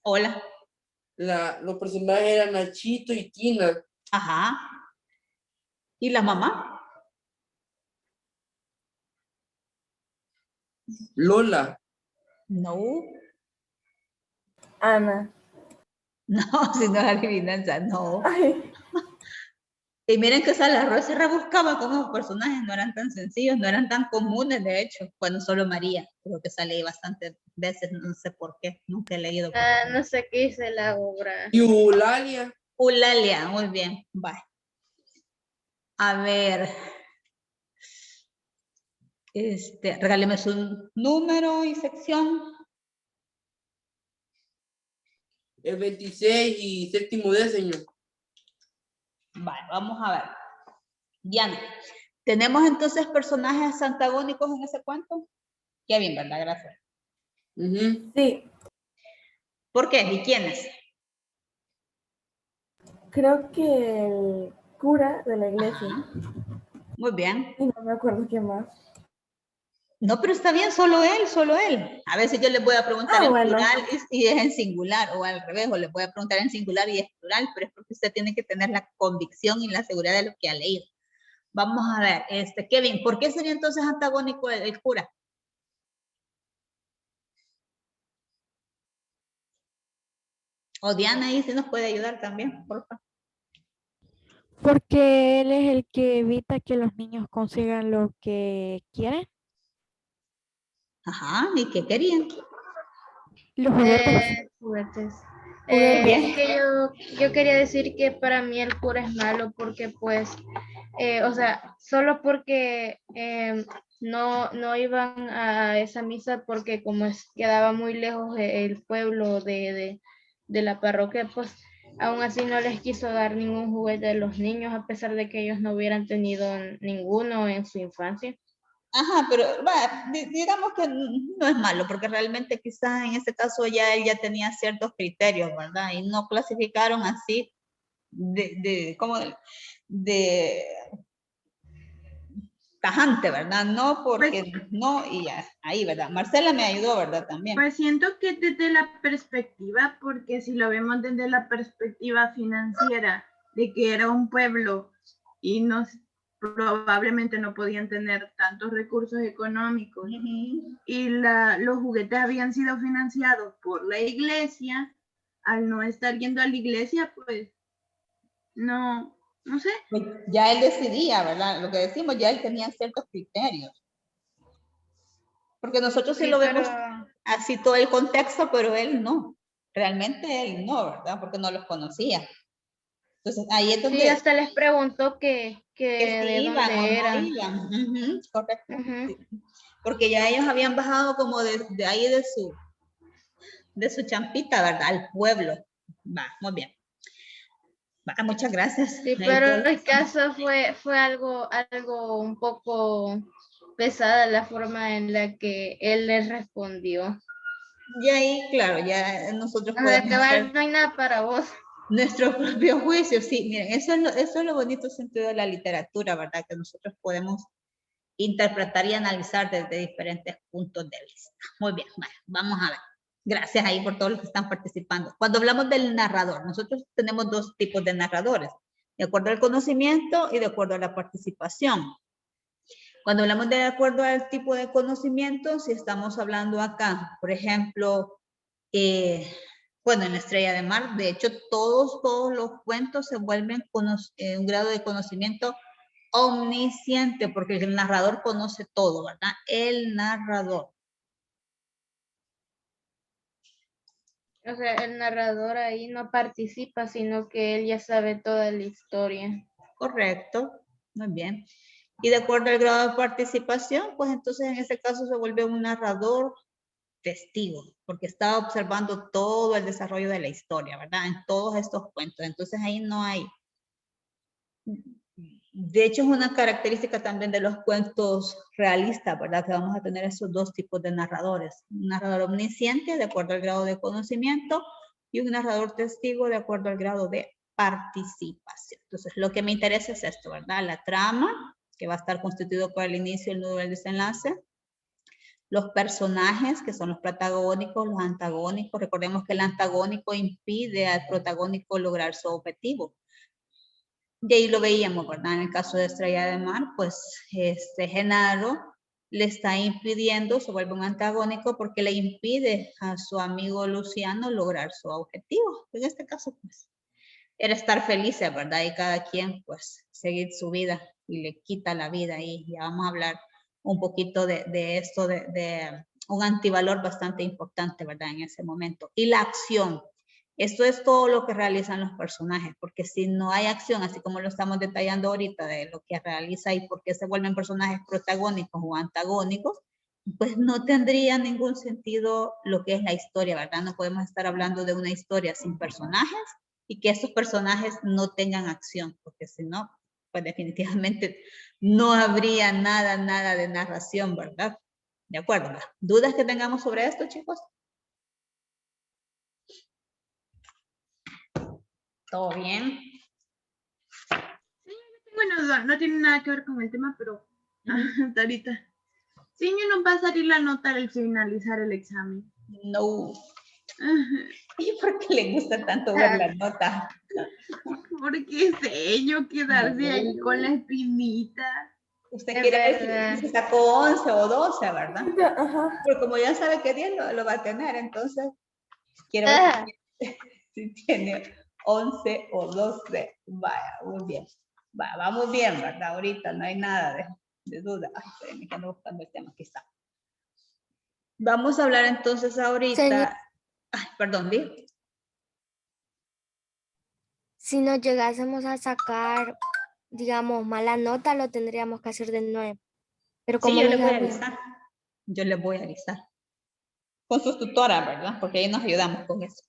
Hola. Los personajes eran Nachito y Tina. Ajá. ¿Y la mamá? Lola. No. Ana. No, si no es adivinanza, no. Ay. Y miren que Sala Rosa se rebuscaba con esos personajes, no eran tan sencillos, no eran tan comunes, de hecho. Bueno, solo María, creo que sale ahí bastantes veces, no sé por qué, nunca he leído. No sé qué hice la obra. Y Eulalia. Eulalia, muy bien, bye. A ver. Regáleme su número y sección. El 26 y séptimo D, señor. Vale, vamos a ver. Diana, ¿tenemos entonces personajes antagónicos en ese cuento? Kevin, ¿verdad? Gracias. Ujú. Sí, ¿Por qué? ¿Y quiénes? creo que el cura de la iglesia. Muy bien. Y no me acuerdo quién más. No, pero está bien, solo él, solo él. A veces yo les voy a preguntar en bueno. plural y es en singular, o al revés, o les voy a preguntar en singular y es plural, pero es porque usted tiene que tener la convicción y la seguridad de lo que ha leído. Vamos a ver, Kevin, ¿por qué sería entonces antagónico el cura? O Diana ahí sí nos puede ayudar también, por favor. Porque él es el que evita que los niños consigan lo que quieren. Ajá, ¿y qué querían? Los juguetes. Juguetes. Bien. Es que yo quería decir que para mí el cura es malo porque pues, o sea, solo porque no iban a esa misa porque como quedaba muy lejos el pueblo de la parroquia, pues aún así no les quiso dar ningún juguete a los niños a pesar de que ellos no hubieran tenido ninguno en su infancia. Ajá, pero digamos que no es malo, porque realmente quizás en este caso ya él ya tenía ciertos criterios, ¿verdad? Y no clasificaron así de tajante, ¿verdad? No porque no, y ya, ahí, ¿verdad? Marcela me ayudó, ¿verdad? También. Pues siento que desde la perspectiva, porque si lo vemos desde la perspectiva financiera, de que era un pueblo y no probablemente no podían tener tantos recursos económicos y los juguetes habían sido financiados por la iglesia, al no estar yendo a la iglesia, pues no sé. Pues ya él decidía, ¿verdad? Lo que decimos, ya él tenía ciertos criterios. Porque nosotros sí lo vemos así todo el contexto, pero él no. Realmente él no, ¿verdad? Porque no los conocía. Entonces ahí es donde... Sí, hasta les preguntó que si de iban dónde o eran. no iban. Correcto. Sí. Porque ya ellos habían bajado como de ahí de su champita, ¿verdad? Al pueblo. Va, muy bien. Va, muchas gracias. Sí, pero el caso fue algo un poco pesada la forma en la que él les respondió. Y ahí, claro, ya nosotros A podemos acabar, hacer no hay nada para vos. nuestro propio juicio. Sí, miren, eso es lo bonito sentido de la literatura, ¿verdad? Que nosotros podemos interpretar y analizar desde diferentes puntos de vista. Muy bien, bueno, vamos a ver. Gracias ahí por todos los que están participando. Cuando hablamos del narrador, nosotros tenemos dos tipos de narradores, de acuerdo al conocimiento y de acuerdo a la participación. Cuando hablamos de acuerdo al tipo de conocimiento, si estamos hablando acá, por ejemplo, bueno, en la Estrella de Mar, de hecho, todos los cuentos se vuelven con un grado de conocimiento omnisciente, porque el narrador conoce todo, ¿verdad? El narrador. O sea, el narrador ahí no participa, sino que él ya sabe toda la historia. Correcto, muy bien. Y de acuerdo al grado de participación, pues entonces en ese caso se vuelve un narrador testigo, porque estaba observando todo el desarrollo de la historia, ¿verdad? En todos estos cuentos. Entonces ahí no hay... De hecho, es una característica también de los cuentos realistas, ¿verdad? Que vamos a tener esos dos tipos de narradores. Un narrador omnisciente, de acuerdo al grado de conocimiento, y un narrador testigo, de acuerdo al grado de participación. Entonces, lo que me interesa es esto, ¿verdad? La trama, que va a estar constituido por el inicio, el nudo y el desenlace. Los personajes, que son los protagónicos, los antagónicos. Recordemos que el antagónico impide al protagónico lograr su objetivo. Y ahí lo veíamos, ¿verdad? En el caso de Estrella de Mar, pues Genaro le está impidiendo, se vuelve un antagónico porque le impide a su amigo Luciano lograr su objetivo. En este caso, pues, era estar felices, ¿verdad? Y cada quien, pues, seguir su vida y le quita la vida. Y ya vamos a hablar un poquito de esto, de un antivalor bastante importante, ¿verdad? En ese momento. Y la acción. Esto es todo lo que realizan los personajes, porque si no hay acción, así como lo estamos detallando ahorita, de lo que realiza y por qué se vuelven personajes protagónicos o antagónicos, pues no tendría ningún sentido lo que es la historia, ¿verdad? No podemos estar hablando de una historia sin personajes y que esos personajes no tengan acción, porque si no, pues definitivamente no habría nada de narración, ¿verdad? ¿De acuerdo? ¿Dudas que tengamos sobre esto, chicos? ¿Todo bien? Bueno, no tiene nada que ver con el tema, pero hasta ahorita. Sí, no va a salir la nota al finalizar el examen. No. ¿Y por qué le gusta tanto ver la nota? Porque señor quedarse ahí con la espinita. Usted Es quiere ver verdad. si sacó 11 o 12, ¿verdad? Ajá. Pero como ya sabe que 10 lo va a tener, entonces quiero ver Ah, si tiene 11 o 12. Vaya, muy bien. Va muy bien, ¿verdad? Ahorita no hay nada de duda. Ay, espérenme que ando buscando el tema, aquí está. Vamos a hablar entonces ahorita. Señor. Ay, perdón, ¿vi? Si nos llegásemos a sacar, digamos, mala nota, lo tendríamos que hacer de nuevo. Pero como Sí, yo nos le voy a íbamos- avisar. Yo les voy a avisar. Con sus tutoras, ¿verdad? Porque ahí nos ayudamos con eso.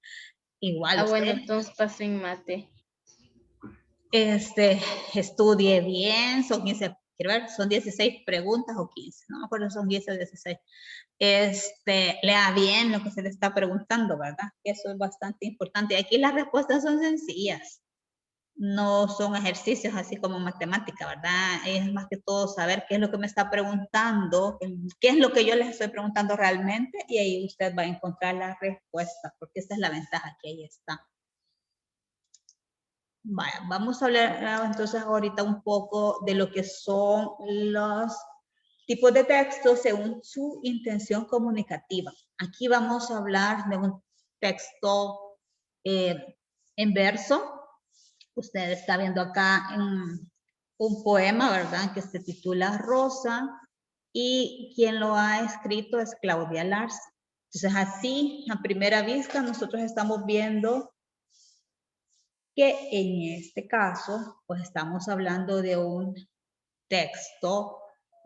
Igual bueno, usted. entonces paso en mate. Estudie bien, son 15, quiero ver, son 16 preguntas o 15, no me acuerdo si son 10 o 16. Lea bien lo que se le está preguntando, ¿verdad? Eso es bastante importante. Aquí las respuestas son sencillas, no son ejercicios así como matemática, ¿verdad? Es más que todo saber qué es lo que me está preguntando, qué es lo que yo les estoy preguntando realmente, y ahí usted va a encontrar la respuesta, porque esa es la ventaja que ahí está. Vaya, vamos a hablar entonces ahorita un poco de lo que son los tipos de texto según su intención comunicativa. Aquí vamos a hablar de un texto en verso. Usted está viendo acá un poema, ¿verdad? Que se titula Rosa, y quien lo ha escrito es Claudia Lars. Entonces así, a primera vista, nosotros estamos viendo que en este caso, pues estamos hablando de un texto,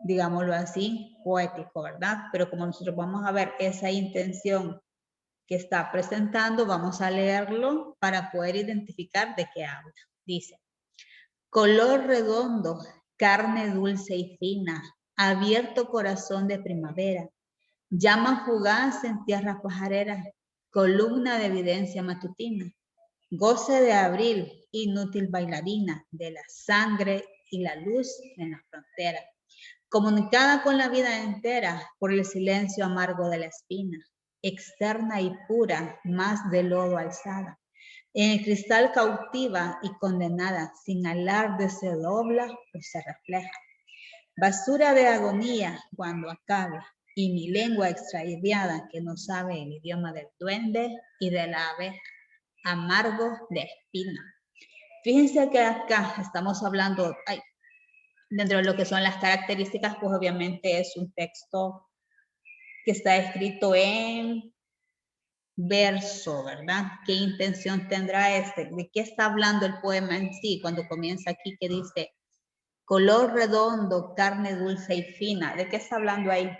digámoslo así, poético, ¿verdad? Pero como nosotros vamos a ver esa intención que está presentando, vamos a leerlo para poder identificar de qué habla. Dice, color redondo, carne dulce y fina, abierto corazón de primavera, llama fugaz en tierra pajarera, columna de evidencia matutina. Goce de abril, inútil bailarina de la sangre y la luz en la frontera. Comunicada con la vida entera por el silencio amargo de la espina. Externa y pura, más de lodo alzada. En el cristal cautiva y condenada, sin alarde se dobla o se refleja. Basura de agonía cuando acabe. Y mi lengua extraviada que no sabe el idioma del duende y de la abeja. Amargo de espina. Fíjense que acá estamos hablando, dentro de lo que son las características, pues obviamente es un texto que está escrito en verso, ¿verdad? ¿Qué intención tendrá ¿De qué está hablando el poema en sí? Cuando comienza aquí que dice, color redondo, carne dulce y fina. ¿De qué está hablando ahí?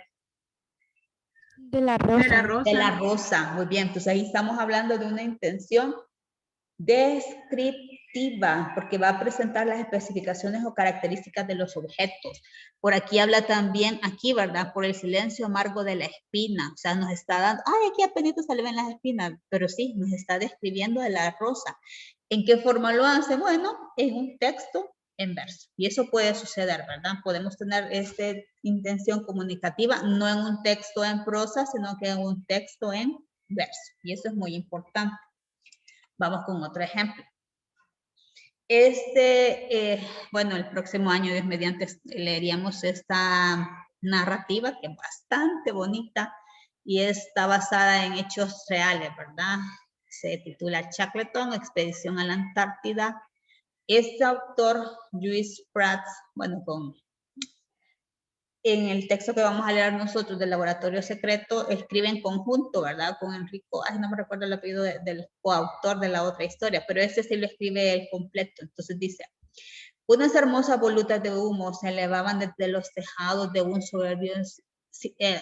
De la rosa. De la rosa. De la rosa, muy bien. Entonces ahí estamos hablando de una intención descriptiva, porque va a presentar las especificaciones o características de los objetos. Por aquí habla también, aquí, ¿verdad? Por el silencio amargo de la espina. O sea, nos está dando, aquí apenas se le ven las espinas, pero sí, nos está describiendo de la rosa. ¿En qué forma lo hace? Bueno, en un texto en verso. Y eso puede suceder, ¿verdad? Podemos tener esta intención comunicativa, no en un texto en prosa, sino que en un texto en verso. Y eso es muy importante. Vamos con otro ejemplo. Bueno, el próximo año, Dios mediante, leeríamos esta narrativa que es bastante bonita y está basada en hechos reales, ¿verdad? Se titula Shackleton, Expedición a la Antártida. Este autor, Lluís Prats, bueno, en el texto que vamos a leer nosotros del Laboratorio Secreto, escribe en conjunto, ¿verdad? Con Enrico, no me recuerdo el apellido del coautor de la otra historia, pero este sí lo escribe el completo. Entonces dice, unas hermosas volutas de humo se elevaban desde los tejados de un soberbio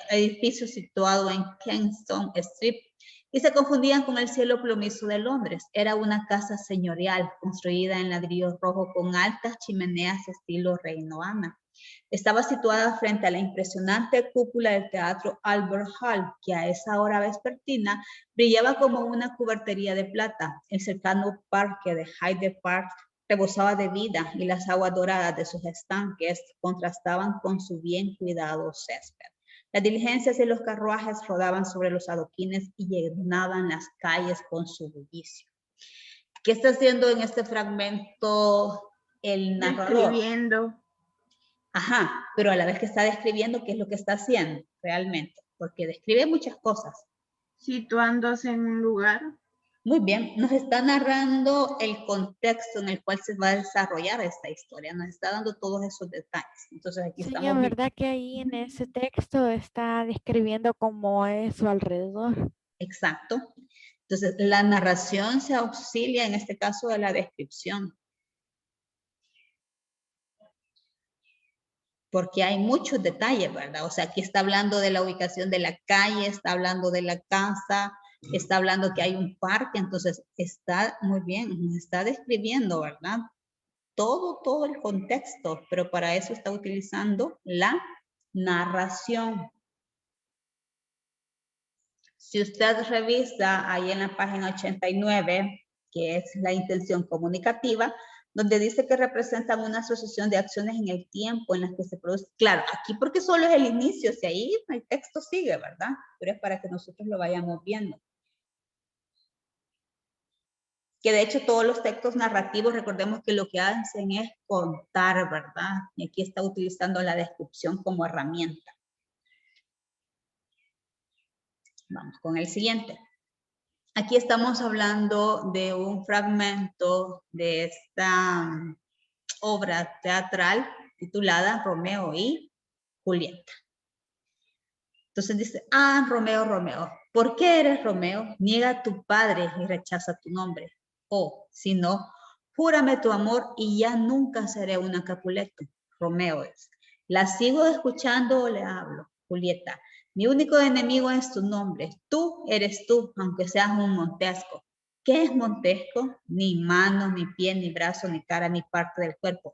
edificio situado en Kensington Street, y se confundían con el cielo plomizo de Londres. Era una casa señorial construida en ladrillo rojo con altas chimeneas estilo Reino Ana. Estaba situada frente a la impresionante cúpula del Teatro Albert Hall, que a esa hora vespertina brillaba como una cubertería de plata. El cercano parque de Hyde Park rebosaba de vida y las aguas doradas de sus estanques contrastaban con su bien cuidado césped. Las diligencias y los carruajes rodaban sobre los adoquines y llenaban las calles con su bullicio. ¿Qué está haciendo en este fragmento el narrador? Describiendo. Ajá, pero a la vez que está describiendo, ¿qué es lo que está haciendo realmente? Porque describe muchas cosas. Situándose en un lugar. Muy bien, nos está narrando el contexto en el cual se va a desarrollar esta historia, nos está dando todos esos detalles. Entonces aquí Sí, estamos es viendo. verdad que ahí en ese texto está describiendo cómo es su alrededor. Exacto. Entonces la narración se auxilia en este caso de la descripción. Porque hay muchos detalles, ¿verdad? O sea, aquí está hablando de la ubicación de la calle, está hablando de la casa, está hablando que hay un parque, entonces está muy bien, nos está describiendo, ¿verdad? Todo el contexto, pero para eso está utilizando la narración. Si usted revisa ahí en la página 89, que es la intención comunicativa, donde dice que representan una asociación de acciones en el tiempo en las que se produce. Claro, aquí porque solo es el inicio, si ahí el texto sigue, ¿verdad? Pero es para que nosotros lo vayamos viendo. Que de hecho todos los textos narrativos, recordemos que lo que hacen es contar, ¿verdad? Y aquí está utilizando la descripción como herramienta. Vamos con el siguiente. Aquí estamos hablando de un fragmento de esta obra teatral titulada Romeo y Julieta. Entonces dice, Romeo, Romeo, ¿por qué eres Romeo? Niega a tu padre y rechaza tu nombre. O, si no, júrame tu amor y ya nunca seré una Capuleto. Romeo es. ¿La sigo escuchando o le hablo? Julieta, mi único enemigo es tu nombre. Tú eres tú, aunque seas un Montesco. ¿Qué es Montesco? Ni mano, ni pie, ni brazo, ni cara, ni parte del cuerpo.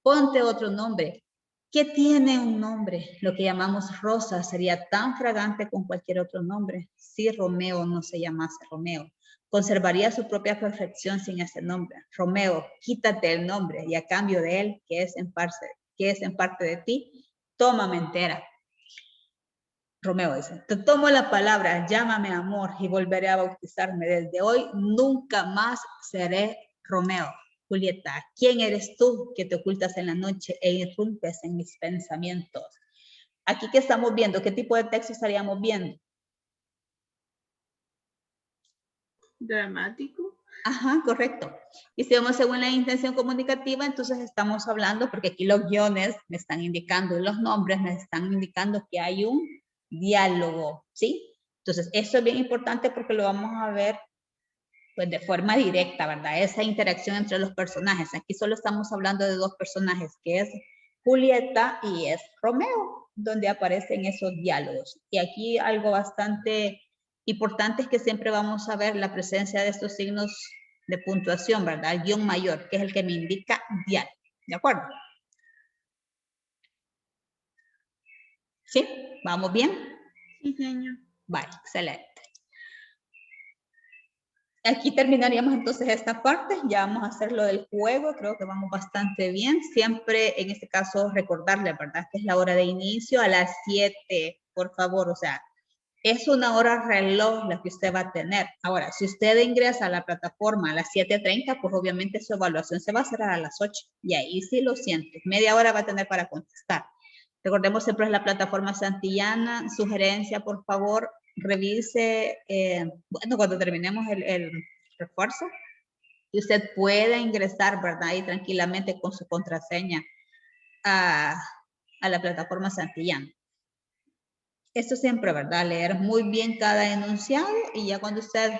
Ponte otro nombre. ¿Qué tiene un nombre? Lo que llamamos rosa sería tan fragante con cualquier otro nombre. Si Romeo no se llamase Romeo, conservaría su propia perfección sin ese nombre. Romeo, quítate el nombre y a cambio de él, que es en parte de ti, tómame entera. Romeo dice, te tomo la palabra, llámame amor y volveré a bautizarme. Desde hoy nunca más seré Romeo. Julieta, ¿quién eres tú que te ocultas en la noche e irrumpes en mis pensamientos? Aquí que estamos viendo, ¿qué tipo de texto estaríamos viendo? Dramático. Ajá, correcto. Y si vamos según la intención comunicativa, entonces estamos hablando, porque aquí los guiones me están indicando, y los nombres me están indicando que hay un diálogo, ¿sí? Entonces, eso es bien importante porque lo vamos a ver pues de forma directa, ¿verdad? Esa interacción entre los personajes. Aquí solo estamos hablando de dos personajes, que es Julieta y es Romeo, donde aparecen esos diálogos. Y aquí algo bastante importante es que siempre vamos a ver la presencia de estos signos de puntuación, ¿verdad? El guión mayor, que es el que me indica diálogo. ¿De acuerdo? ¿Sí? ¿Vamos bien? Sí, señor. Vale, excelente. Aquí terminaríamos entonces esta parte, ya vamos a hacer lo del juego, creo que vamos bastante bien. Siempre en este caso recordarle, ¿verdad? Que es la hora de inicio a las 7, por favor, o sea, es una hora reloj la que usted va a tener. Ahora, si usted ingresa a la plataforma a las 7:30, pues obviamente su evaluación se va a cerrar a las 8 y ahí sí lo siento, media hora va a tener para contestar. Recordemos siempre es la plataforma Santillana, sugerencia, por favor, revise, bueno, cuando terminemos el refuerzo, y usted puede ingresar, ¿verdad? Y tranquilamente con su contraseña a la plataforma Santillana. Esto siempre, ¿verdad? Leer muy bien cada enunciado y ya cuando usted,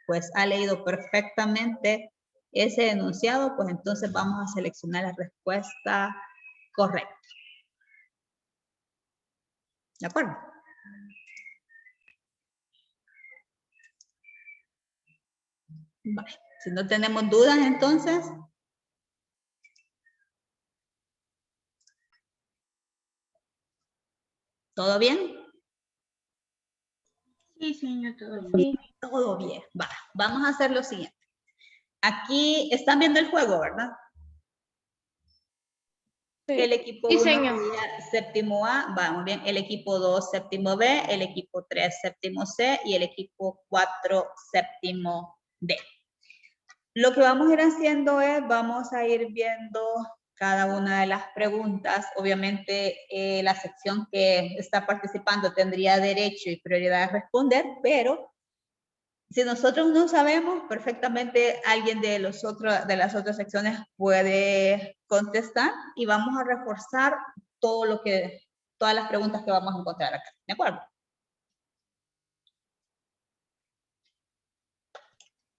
pues, ha leído perfectamente ese enunciado, pues entonces vamos a seleccionar la respuesta correcta. ¿De acuerdo? Vale. Si no tenemos dudas, entonces. ¿Todo bien? Sí, señor, todo bien. Sí. Todo bien. Va. Vamos a hacer lo siguiente. Aquí están viendo el juego, ¿verdad? El equipo Sí, 1 señor. sería séptimo A, vamos bien, el equipo 2 séptimo B, el equipo 3 séptimo C y el equipo 4 séptimo D. Lo que vamos a ir haciendo es, vamos a ir viendo cada una de las preguntas. Obviamente la sección que está participando tendría derecho y prioridad a responder, pero si nosotros no sabemos, perfectamente alguien de las otras secciones puede contestar y vamos a reforzar todas las preguntas que vamos a encontrar acá. ¿De acuerdo?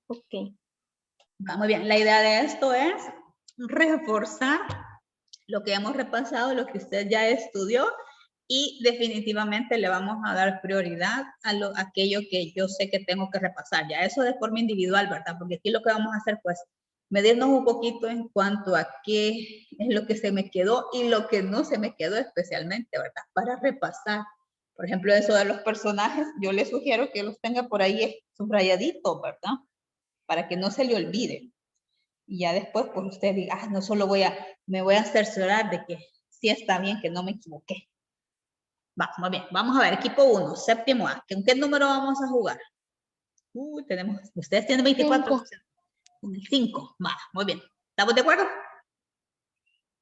Ok. Va, muy bien. La idea de esto es reforzar lo que hemos repasado, lo que usted ya estudió, y definitivamente le vamos a dar prioridad a aquello que yo sé que tengo que repasar. Ya eso de forma individual, ¿verdad? Porque aquí lo que vamos a hacer, pues, medirnos un poquito en cuanto a qué es lo que se me quedó y lo que no se me quedó especialmente, ¿verdad? Para repasar. Por ejemplo, eso de los personajes, yo le sugiero que los tenga por ahí subrayaditos, ¿verdad? Para que no se le olvide. Y ya después, pues usted diga, no solo me voy a cerciorar de que sí está bien, que no me equivoqué. Va, muy bien. Vamos a ver, equipo 1, séptimo A. ¿Con qué número vamos a jugar? Ustedes tienen 24. Con el 5. Va, muy bien. ¿Estamos de acuerdo?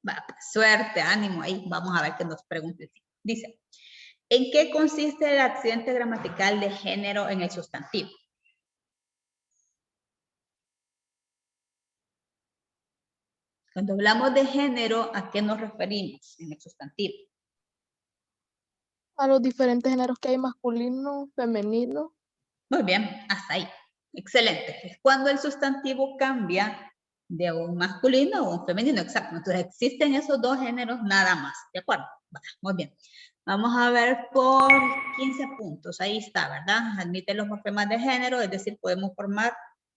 Va, pues, suerte, ánimo ahí. Vamos a ver qué nos pregunta. Dice, ¿en qué consiste el accidente gramatical de género en el sustantivo? Cuando hablamos de género, ¿a qué nos referimos en el sustantivo? A los diferentes géneros que hay, masculino, femenino. Muy bien, hasta ahí. Excelente. Es cuando el sustantivo cambia de un masculino a un femenino, exacto. Entonces existen esos dos géneros nada más, ¿de acuerdo? Muy bien. Vamos a ver por 15 puntos. Ahí está, ¿verdad? Admite los morfemas de género, es decir, podemos formar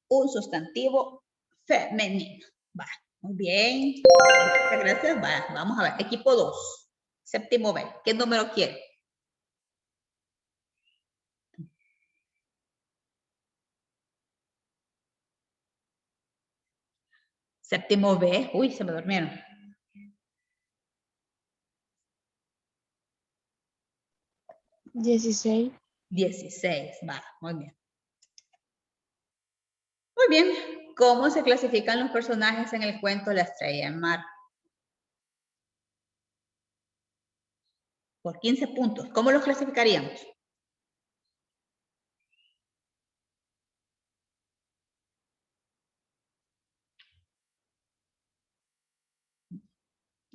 un sustantivo femenino. Va, muy bien. Muchas gracias. Va, vamos a ver. Equipo 2, séptimo B. ¿Qué número quiere? Séptimo B. Uy, se me durmieron. 16. 16, va, muy bien. Muy bien, ¿cómo se clasifican los personajes en el cuento La estrella del mar? Por 15 puntos, ¿cómo los clasificaríamos?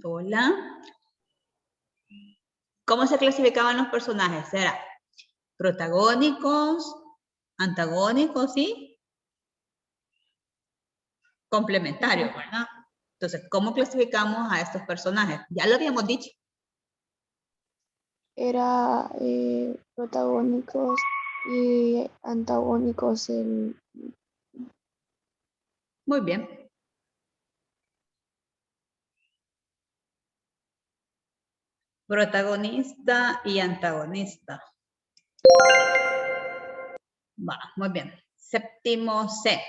Hola. ¿Cómo se clasificaban los personajes? ¿Era protagónicos, antagónicos y complementarios, ¿verdad? Entonces, ¿cómo clasificamos a estos personajes? Ya lo habíamos dicho. Era protagónicos y antagónicos. Muy bien. Protagonista y antagonista. Va, muy bien. Séptimo C.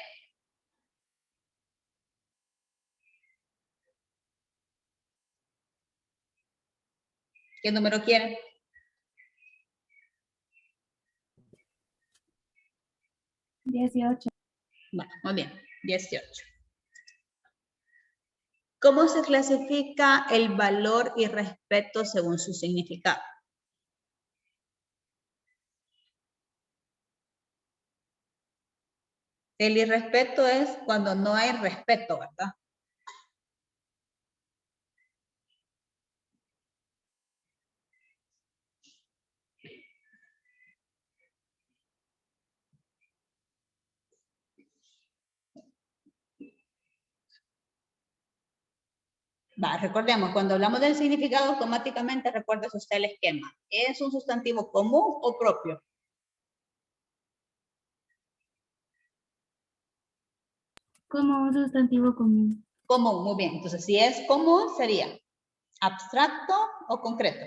¿Qué número quiere? 18. Va, muy bien. 18. ¿Cómo se clasifica el valor y respeto según su significado? El irrespeto es cuando no hay respeto, ¿verdad? Va, recordemos, cuando hablamos del significado, automáticamente recuérdese usted el esquema. ¿Es un sustantivo común o propio? Como un sustantivo común. Común, muy bien. Entonces, si es común, sería abstracto o concreto.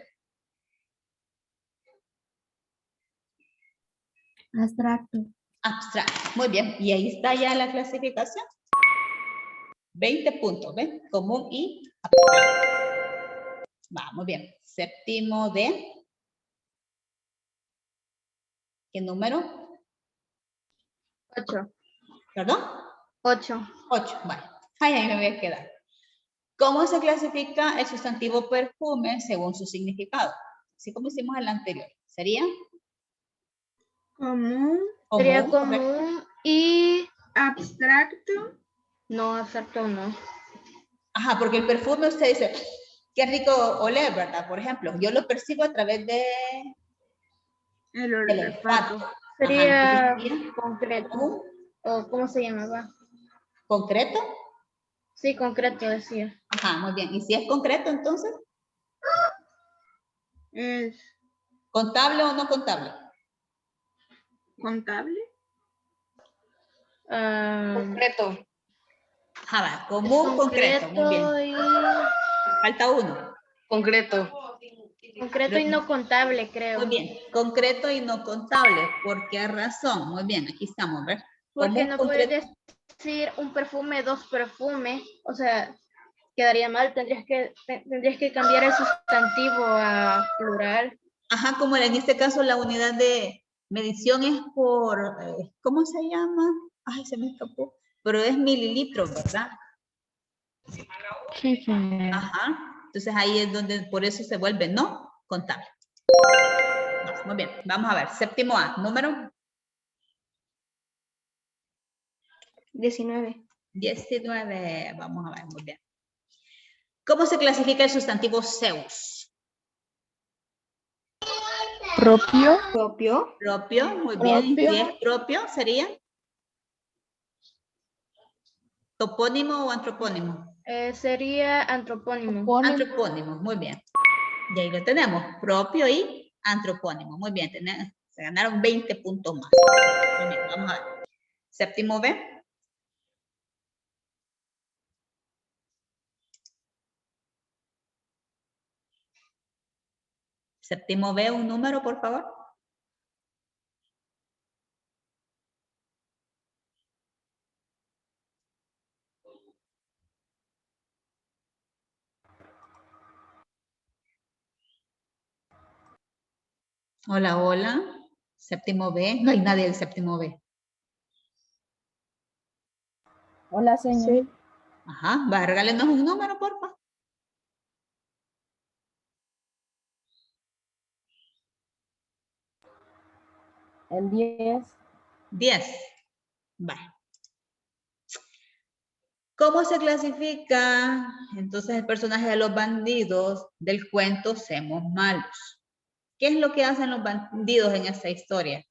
Abstracto. Abstracto, muy bien. Y ahí está ya la clasificación. 20 puntos, ¿ven? Común y abstracto. Va, muy bien. Séptimo D. ¿Qué número? 8. ¿Perdón? 8. 8, vale. Ahí me voy a quedar. ¿Cómo se clasifica el sustantivo perfume según su significado? Así como hicimos el anterior. ¿Sería? Común. Sería Correcto. común y Abstracto. no, abstracto no. Ajá, porque el perfume usted dice, qué rico oler, ¿verdad? Por ejemplo, yo lo percibo a través de El el olfato. olfato. Sería Ajá, entonces, concreto. ¿común? ¿O cómo se llamaba? ¿Concreto? Sí, concreto decía. Ajá, muy bien. ¿Y si es concreto, entonces? Es ¿Contable o no contable? contable. Concreto. Ajá, va. Común, concreto. Muy bien. Falta uno. Concreto. Concreto y no contable, creo. Muy bien. Concreto y no contable. ¿Por qué razón? Muy bien, aquí estamos, ¿ver? Porque Común, no concreto. puedes decir un perfume, dos perfumes. O sea, quedaría mal. Tendrías que cambiar el sustantivo a plural. Ajá, como en este caso la unidad de medición es por, ¿cómo se llama? Ay, se me escapó. Pero es mililitros, ¿verdad? Sí, señora. Ajá. Entonces ahí es donde por eso se vuelve no contable. Muy bien, vamos a ver. Séptimo A, número 19. 19. Vamos a ver, muy bien. ¿Cómo se clasifica el sustantivo Zeus? Propio. Propio. Propio, muy bien. Propio. Si es propio, sería topónimo o antropónimo. Sería antropónimo. Pone Antropónimo, muy bien. Y ahí lo tenemos, propio y antropónimo. Muy bien, se ganaron 20 puntos más. Muy bien, vamos a ver. Séptimo B. Séptimo B, un número, por favor. Hola, hola. Séptimo B. No hay nadie del séptimo B. Hola, señor. sí. Ajá, va, regálenos un número, por favor. El 10. 10. Vale. ¿Cómo se clasifica entonces el personaje de los bandidos del cuento Semos Malos? ¿Qué es lo que hacen los bandidos en esta historia?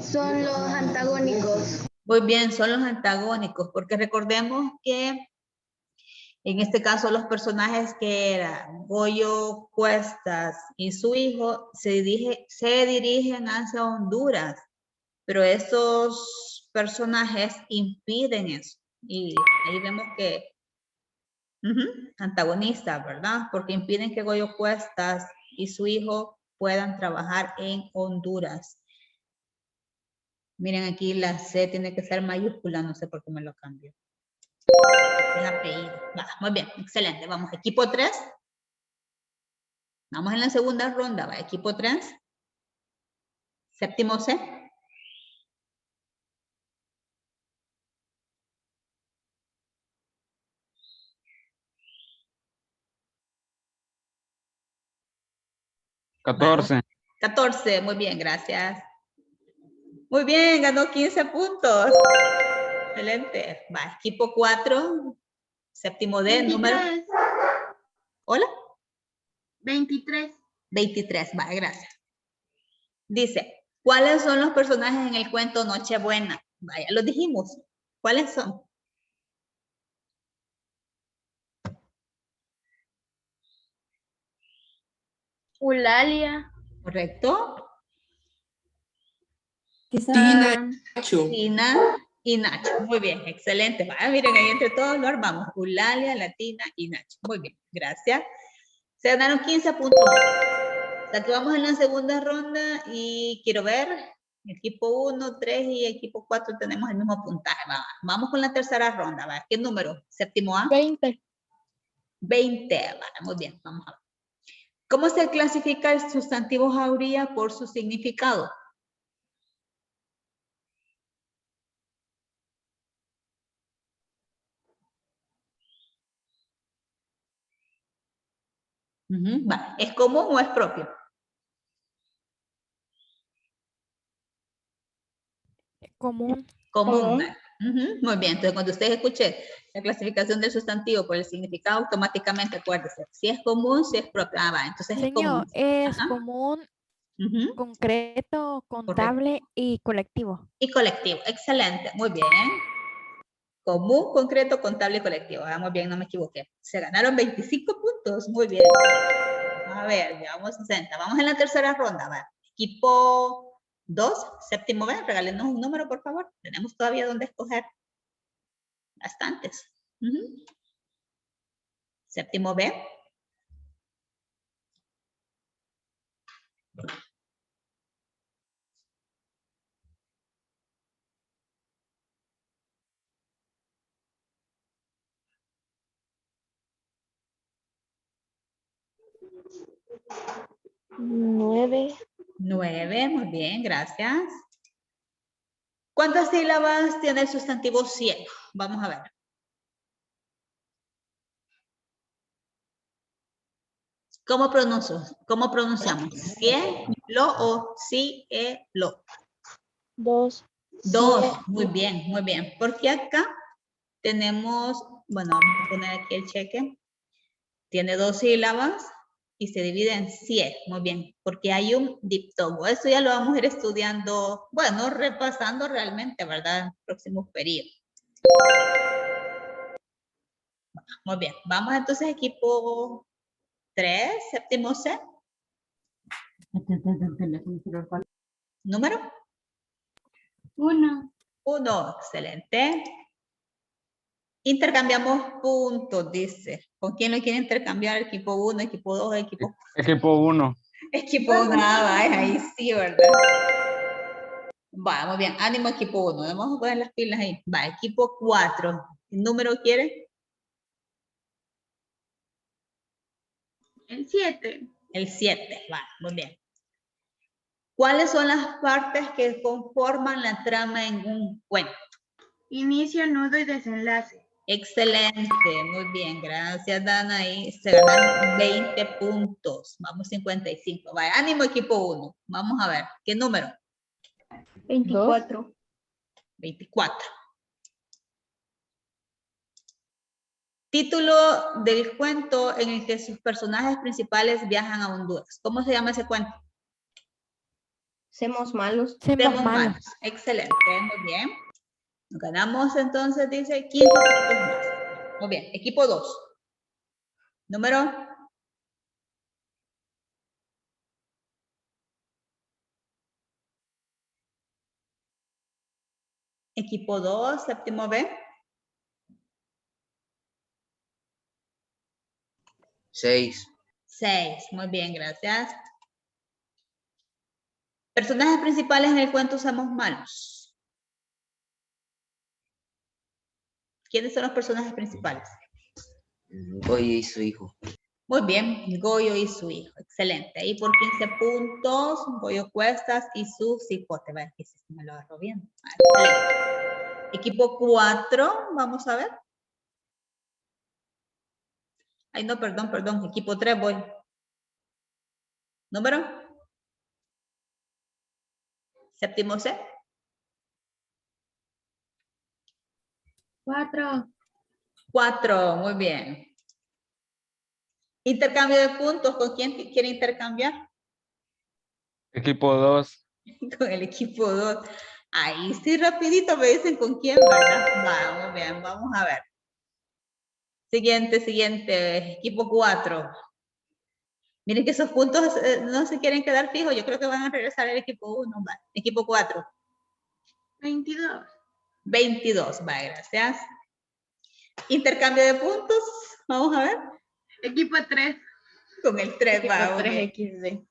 Son los antagónicos. Muy bien, son los antagónicos, porque recordemos que en este caso los personajes que eran Goyo Cuestas y su hijo se dirigen hacia Honduras, pero estos personajes impiden eso. Y ahí vemos que antagonistas, ¿verdad? Porque impiden que Goyo Cuestas y su hijo puedan trabajar en Honduras. Miren, aquí la C tiene que ser mayúscula, no sé por qué me lo cambio. El apellido. Va, muy bien, excelente. Vamos, equipo 3. Vamos en la segunda ronda, va, equipo 3. Séptimo C. Catorce. 14, muy bien, gracias. Muy bien, ganó 15 puntos. Excelente. Va, equipo 4. Séptimo D, 23. número. Hola. 23. 23, va, gracias. Dice, ¿cuáles son los personajes en el cuento Nochebuena? Vaya, los dijimos. ¿Cuáles son? Eulalia. Correcto. Nacho. Tina y Nacho. Muy bien, excelente. Vaya, miren, ahí entre todos lo armamos. Eulalia, Latina y Nacho. Muy bien, gracias. Se ganaron 15 puntos. O sea que vamos en la segunda ronda y quiero ver, equipo 1, 3 y equipo 4 tenemos el mismo puntaje. Vamos con la tercera ronda. ¿Va? ¿Qué número? ¿Séptimo A? 20. 20. Va, muy bien, vamos a ver. ¿Cómo se clasifica el sustantivo jauría por su significado? Va. ¿Es común o es propio? Común. Común. Va. Muy bien, entonces cuando ustedes escuchen la clasificación del sustantivo por el significado, automáticamente acuérdense si es común, si es propio. Ah, va, entonces es común. Señor, es Ajá. común, concreto, contable y colectivo. Y colectivo, excelente, muy bien. Común, concreto, contable y colectivo. Vamos bien, no me equivoqué. Se ganaron 25 puntos, muy bien. A ver, llevamos 60. Vamos en la tercera ronda. Va. Equipo 2, séptimo B, regálenos un número, por favor. Tenemos todavía donde escoger. Bastantes. Séptimo B. Nueve. 9, muy bien, gracias. ¿Cuántas sílabas tiene el sustantivo cielo? Vamos a ver. ¿Cómo pronunciamos? ¿Cielo o cielo? 2. 2, muy bien, muy bien. Porque acá tenemos, bueno, vamos a poner aquí el cheque. Tiene 2 sílabas y se divide en 100, muy bien, porque hay un diptongo. Eso ya lo vamos a ir estudiando, bueno, repasando realmente, ¿verdad? En próximos periodos. Muy bien, vamos entonces equipo 3, séptimo C. ¿Número? 1. 1, excelente. Intercambiamos puntos, dice. ¿Con quién lo quiere intercambiar? Equipo 1, equipo 2, equipo... Equipo 1. Equipo 1, ahí sí, ¿verdad? Va, muy bien. Ánimo, equipo 1. Vamos a poner las pilas ahí. Va, equipo 4. ¿El número quiere? El 7. El 7, va, muy bien. ¿Cuáles son las partes que conforman la trama en un cuento? Inicio, nudo y desenlace. Excelente, muy bien, gracias Dana. Ahí se ganaron 20 puntos. Vamos 55. Vaya, ánimo equipo 1. Vamos a ver, ¿qué número? 24. 24. Título del cuento en el que sus personajes principales viajan a Honduras. ¿Cómo se llama ese cuento? Semos malos. Semos malos. Excelente, muy bien. Nos ganamos entonces, dice, 15 puntos más. Muy bien, equipo 2. Número. Equipo 2, séptimo B. 6. 6, muy bien, gracias. Personajes principales en el cuento Somos Malos. ¿Quiénes son los personajes principales? Goyo y su hijo. Muy bien, Goyo y su hijo. Excelente. Ahí por 15 puntos, Goyo Cuestas y su cipote. A ver, que si me lo agarro bien. Excelente. Equipo 4, vamos a ver. Ay, no, perdón. Equipo 3 voy. ¿Número? Séptimo C. 4. 4, muy bien. Intercambio de puntos. ¿Con quién quiere intercambiar? Equipo 2. Con el equipo 2. Ahí sí, rapidito me dicen con quién, ¿verdad? Vamos bien, vamos a ver. Siguiente. Equipo 4. Miren que esos puntos no se quieren quedar fijos. Yo creo que van a regresar al equipo 1. Equipo 4. 22. 22, va, gracias. Intercambio de puntos, vamos a ver. Equipo 3. Con el 3, Equipo va. 3 XD.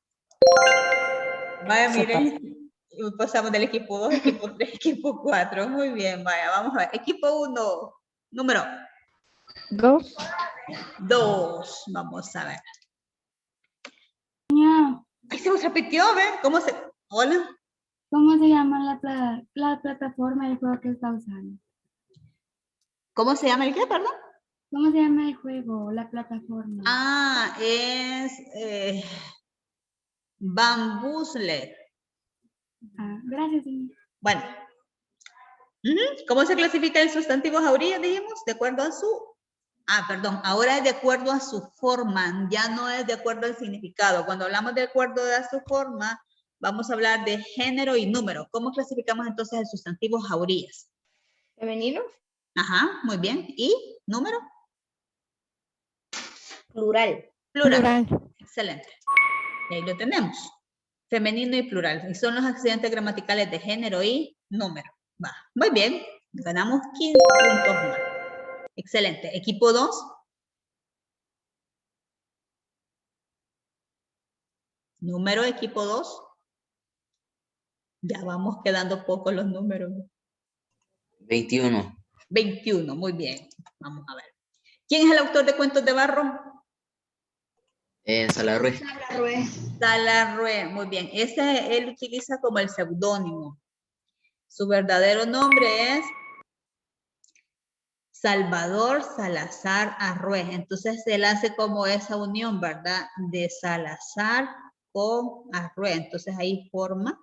Vaya, miren. Pasamos del equipo 2, equipo 3, equipo 4. Muy bien, vaya, vamos a ver. Equipo 1, número 2. 2. Vamos a ver. Señor, Ahí se nos repitió, ¿ven? ¿Cómo se...? Hola. ¿cómo se llama la plataforma del juego que está usando? ¿Cómo se llama el qué, perdón? ¿Cómo se llama el juego, la plataforma? Ah, es Bamboozler. Ah, gracias, señor. Bueno. ¿Cómo se clasifica el sustantivo jauría, dijimos? De acuerdo a su... Ah, perdón. Ahora es de acuerdo a su forma. Ya no es de acuerdo al significado. Cuando hablamos de acuerdo a su forma, vamos a hablar de género y número. ¿Cómo clasificamos entonces el sustantivo jaurías? ¿Femenino? Ajá, muy bien. ¿Y número? Plural. Plural. Excelente. Y ahí lo tenemos. Femenino y plural. Y son los accidentes gramaticales de género y número. Va. Muy bien. Ganamos 15 puntos más. Excelente. Equipo 2. Número, equipo 2. Ya vamos quedando pocos los números. 21. 21, muy bien. Vamos a ver. ¿Quién es el autor de Cuentos de Barro? Salarrué. Salarrué, muy bien. Ese él utiliza como el seudónimo. Su verdadero nombre es Salvador Salazar Arrué. Entonces él hace como esa unión, ¿verdad? De Salazar con Arrué. Entonces ahí forma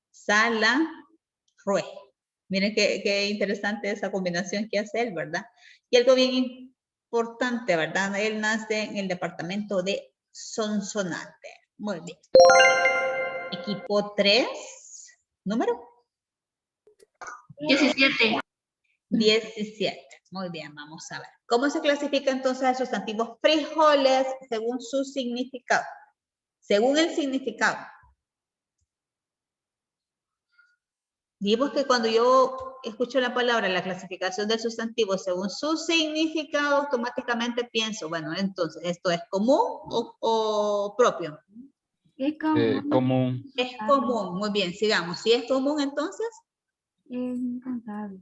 Salarrué. Miren qué interesante esa combinación que hace él, ¿verdad? Y algo bien importante, ¿verdad? Él nace en el departamento de Sonsonate. Muy bien. Equipo 3. ¿Número? 17. 17. Muy bien, vamos a ver. ¿Cómo se clasifica entonces el sustantivo frijoles según su significado? Según el significado. Digamos que cuando yo escucho la palabra, la clasificación del sustantivo según su significado, automáticamente pienso, bueno, entonces, ¿esto es común o propio? Es común. Común. Es común, muy bien, sigamos. Si es común, entonces. Es contable.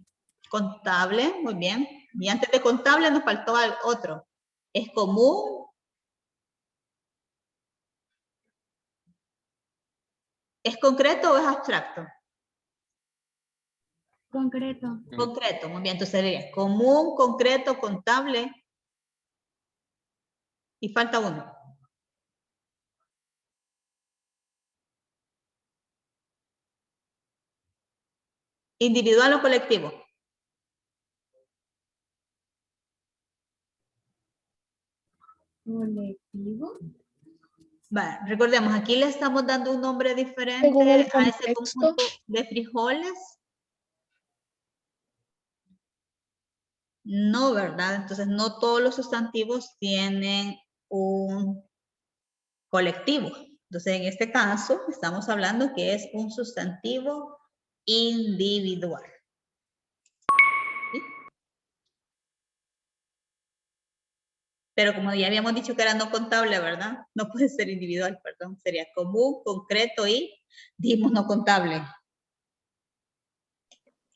Contable, muy bien. Y antes de contable nos faltó otro. ¿Es común? ¿Es concreto o es abstracto? Concreto. Concreto, muy bien. Entonces sería común, concreto, contable. Y falta uno. ¿Individual o colectivo? Colectivo. Vale, recordemos, aquí le estamos dando un nombre diferente Según el a ese contexto. conjunto de frijoles. No, ¿verdad? Entonces, no todos los sustantivos tienen un colectivo. Entonces, en este caso, estamos hablando que es un sustantivo individual. ¿Sí? Pero como ya habíamos dicho que era no contable, ¿verdad? No puede ser individual, perdón. Sería común, concreto y dimos no contable.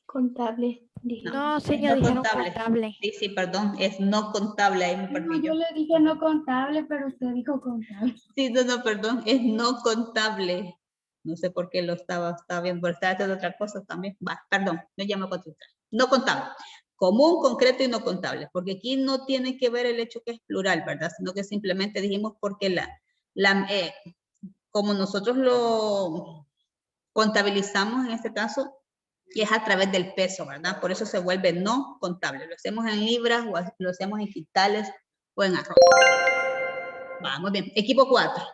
Contable. No, es señor, no dijeron contable. Sí, sí, perdón, es no contable, ahí me perdí No, yo yo. le dije no contable, pero usted dijo contable. Sí, no, perdón, es no contable. No sé por qué lo estaba viendo, pero estaba haciendo otra cosa también. Va, perdón, no llamo a contestar. No contable. Común, concreto y no contable, porque aquí no tiene que ver el hecho que es plural, ¿verdad? Sino que simplemente dijimos porque como nosotros lo contabilizamos en este caso, y es a través del peso, ¿verdad? Por eso se vuelve no contable. Lo hacemos en libras o lo hacemos en quintales o en arroz. Vamos bien. Equipo 4.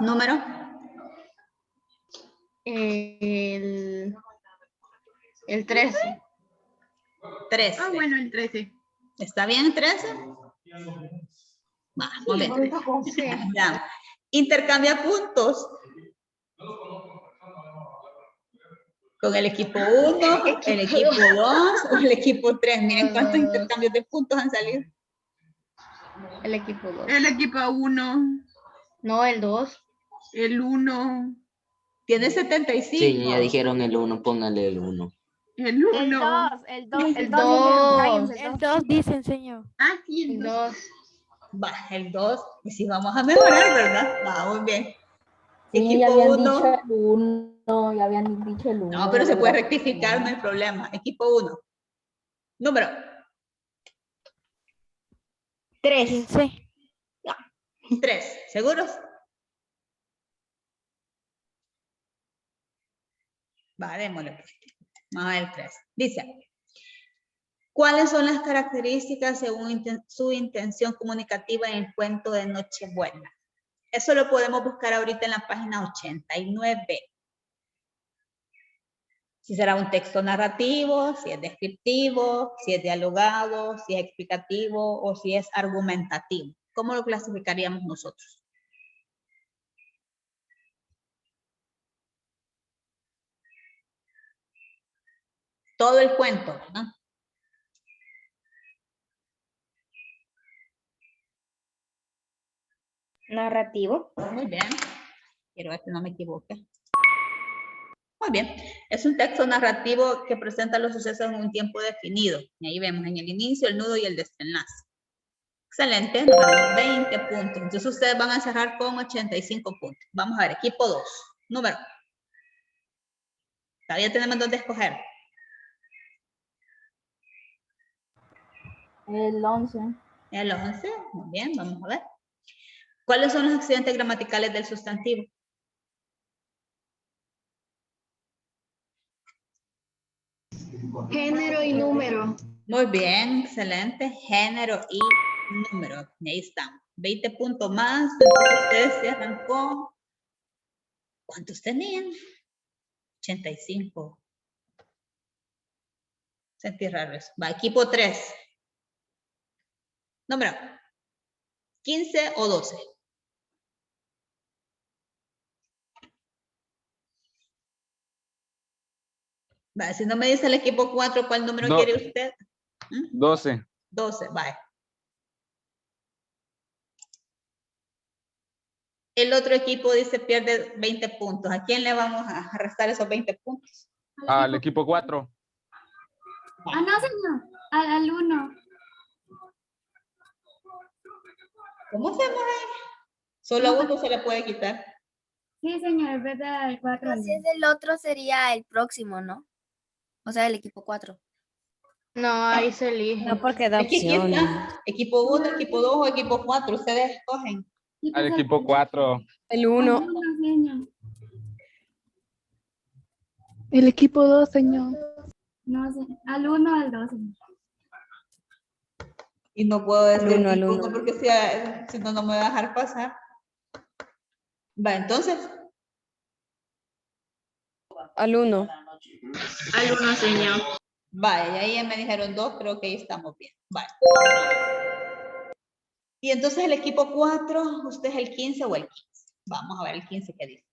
Número. El 13. 13. Ah, bueno, el 13. ¿Está bien 13? Vamos bien. Sí. Ya. Intercambia puntos. ¿Con el equipo 1, el equipo 2 o el equipo 3? Miren cuántos intercambios de puntos han salido. El equipo 2. El equipo 1. No, el 2. El 1. Tiene 75. Sí, ya dijeron el 1, póngale el 1. El 1. El 2 dicen, señor. Ah, sí, el 2. Va, el 2. Y si vamos a mejorar, ¿verdad? Va, muy bien. Sí, ya Equipo habían 1. dicho el 1, ya habían dicho el 1. No, pero se puede rectificar, no hay problema. Equipo 1. Número. 3. 15. 3. ¿Seguros? Va, démosle. Pues. Vamos a ver el 3. Dice, ¿cuáles son las características según su intención comunicativa en el cuento de Nochebuena? Eso lo podemos buscar ahorita en la página 89. Si será un texto narrativo, si es descriptivo, si es dialogado, si es explicativo o si es argumentativo. ¿Cómo lo clasificaríamos nosotros? Todo el cuento, ¿verdad? Narrativo. Muy bien. Quiero ver que no me equivoque. Muy bien. Es un texto narrativo que presenta los sucesos en un tiempo definido. Y ahí vemos en el inicio, el nudo y el desenlace. Excelente. Nos damos 20 puntos. Entonces ustedes van a cerrar con 85 puntos. Vamos a ver. Equipo 2. Número. Todavía tenemos dónde escoger. El 11. El 11. Muy bien. Vamos a ver. ¿Cuáles son los accidentes gramaticales del sustantivo? Género y número. Muy bien, excelente. Género y número. Y ahí están. 20 puntos más. Entonces ustedes cierran con... ¿Cuántos tenían? 85. Sentí raro eso. Va, equipo 3. Número. 15 o 12. Va, si no me dice el equipo 4, ¿cuál número quiere usted? 12. 12, vale. El otro equipo dice pierde 20 puntos. ¿A quién le vamos a restar esos 20 puntos? Al equipo 4. Ah, no, señor. Al 1. ¿Cómo hacemos ahí? Solo a uno se le puede quitar. Sí, señor, es verdad, el 4. Si es el otro sería el próximo, ¿no? O sea, el equipo 4. No, ahí se elige. No, porque da Aquí opción. está. Equipo 1, equipo 2 o equipo 4. Ustedes escogen. Al equipo 4. El 1. El equipo 2, señor. No, señor. Al 1 o al 2, señor. Y no puedo decir al ninguno uno. porque si no, no me va a dejar pasar. Va, entonces. Al 1. Al 1, señor. Vaya, y ahí ya me dijeron 2, creo que ahí estamos bien. Vale. Y entonces el equipo 4, ¿usted es el 15 o el 15? Vamos a ver el 15 que dice.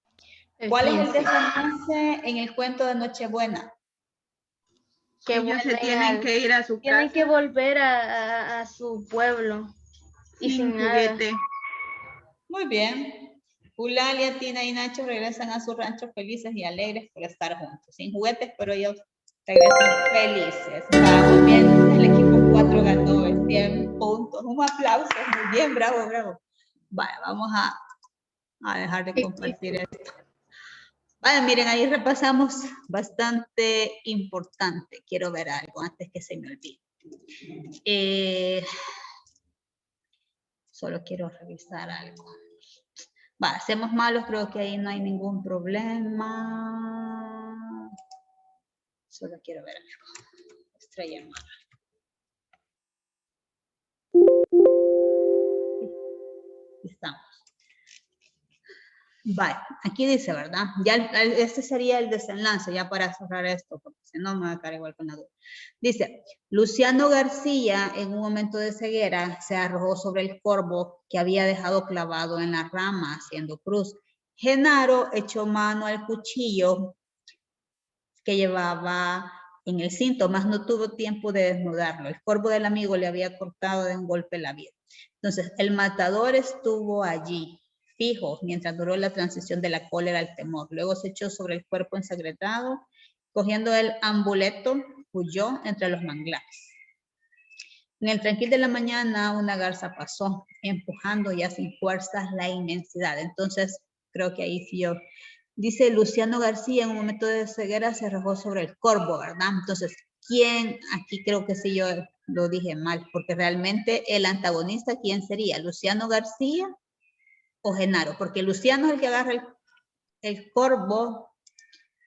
¿Cuál es el desenlace en el cuento de Nochebuena? Que Ellos se tienen que ir a su tienen casa que volver a su pueblo. Y sin sin nada. juguete. Muy bien. Eulalia, Tina y Nacho regresan a su rancho felices y alegres por estar juntos. Sin juguetes, pero ellos regresan felices. Muy bien, el equipo 4 ganó 100 puntos. Un aplauso, muy bien, bravo, bravo. Vale, vamos a dejar de compartir esto. Vale, miren, ahí repasamos bastante importante. Quiero ver algo antes que se me olvide. Solo quiero revisar algo. Va, hacemos malos, creo que ahí no hay ningún problema. Solo quiero ver algo. Estrella hermana. Estamos. Vale, aquí dice, ¿verdad? Ya este sería el desenlace, ya para cerrar esto, porque si no me va a quedar igual con la duda. Dice, Luciano García, en un momento de ceguera, se arrojó sobre el corvo que había dejado clavado en la rama, haciendo cruz. Genaro echó mano al cuchillo que llevaba en el cinto, más no tuvo tiempo de desnudarlo. El corvo del amigo le había cortado de un golpe la vida. Entonces, el matador estuvo allí, fijo, mientras duró la transición de la cólera al temor. Luego se echó sobre el cuerpo ensangrentado, cogiendo el amuleto, huyó entre los manglares. En el tranquil de la mañana, una garza pasó, empujando ya sin fuerzas la inmensidad. Entonces, creo que ahí sí yo. Dice Luciano García, en un momento de ceguera se arrojó sobre el corvo, ¿verdad? Entonces, ¿quién? Aquí creo que sí yo lo dije mal, porque realmente el antagonista, ¿quién sería? ¿Luciano García o Genaro? Porque Luciano es el que agarra el corvo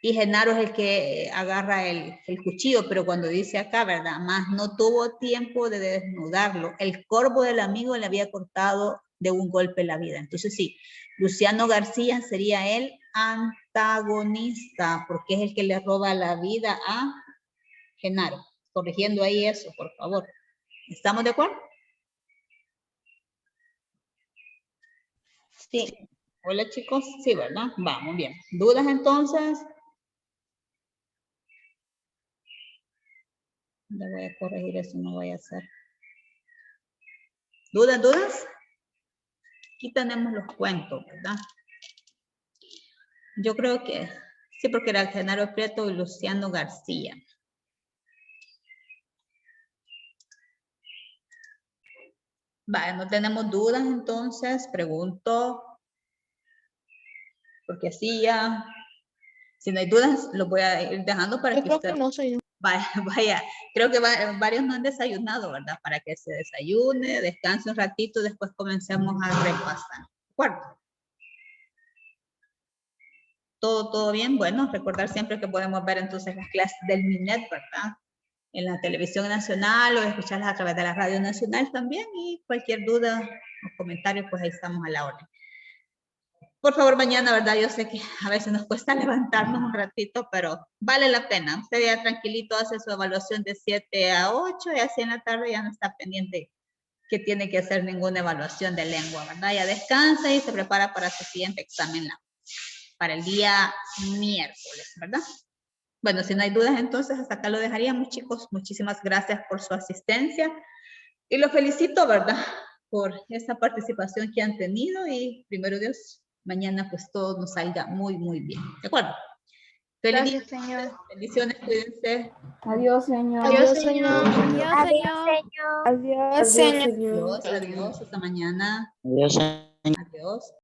y Genaro es el que agarra el cuchillo, pero cuando dice acá, ¿verdad? Más no tuvo tiempo de desnudarlo. El corvo del amigo le había cortado de un golpe la vida. Entonces sí, Luciano García sería el antagonista, porque es el que le roba la vida a Genaro. Corrigiendo ahí eso, por favor. ¿Estamos de acuerdo? Sí. Hola chicos, sí, ¿verdad? Vamos bien. ¿Dudas entonces? Le voy a corregir eso, no voy a hacer. ¿Dudas, dudas? Aquí tenemos los cuentos, ¿verdad? Yo creo que sí, porque era Genaro Prieto y Luciano García. Vale, no tenemos dudas, entonces pregunto, porque así ya, si no hay dudas, lo voy a ir dejando para que usted... no soy yo. Vaya, creo que varios no han desayunado, ¿verdad? Para que se desayune, descanse un ratito, después comencemos a repasar. ¿De acuerdo? ¿Todo bien? Bueno, recordar siempre que podemos ver entonces las clases del MINET, ¿verdad? En la televisión nacional o escucharlas a través de la radio nacional también, y cualquier duda o comentario, pues ahí estamos a la orden. Por favor, mañana, ¿verdad? Yo sé que a veces nos cuesta levantarnos un ratito, pero vale la pena. Usted ya tranquilito hace su evaluación de 7 a 8 y así en la tarde ya no está pendiente que tiene que hacer ninguna evaluación de lengua, ¿verdad? Ya descansa y se prepara para su siguiente examen para el día miércoles, ¿verdad? Bueno, si no hay dudas, entonces hasta acá lo dejaríamos, chicos. Muchísimas gracias por su asistencia y los felicito, ¿verdad? Por esta participación que han tenido y primero Dios, mañana pues todo nos salga muy, muy bien. ¿De acuerdo? Gracias, señor. Bendiciones, cuídense. Adiós, señor. Adiós, señor. Adiós, señor. Adiós, señor. Adiós, adiós, hasta mañana. Adiós. Adiós.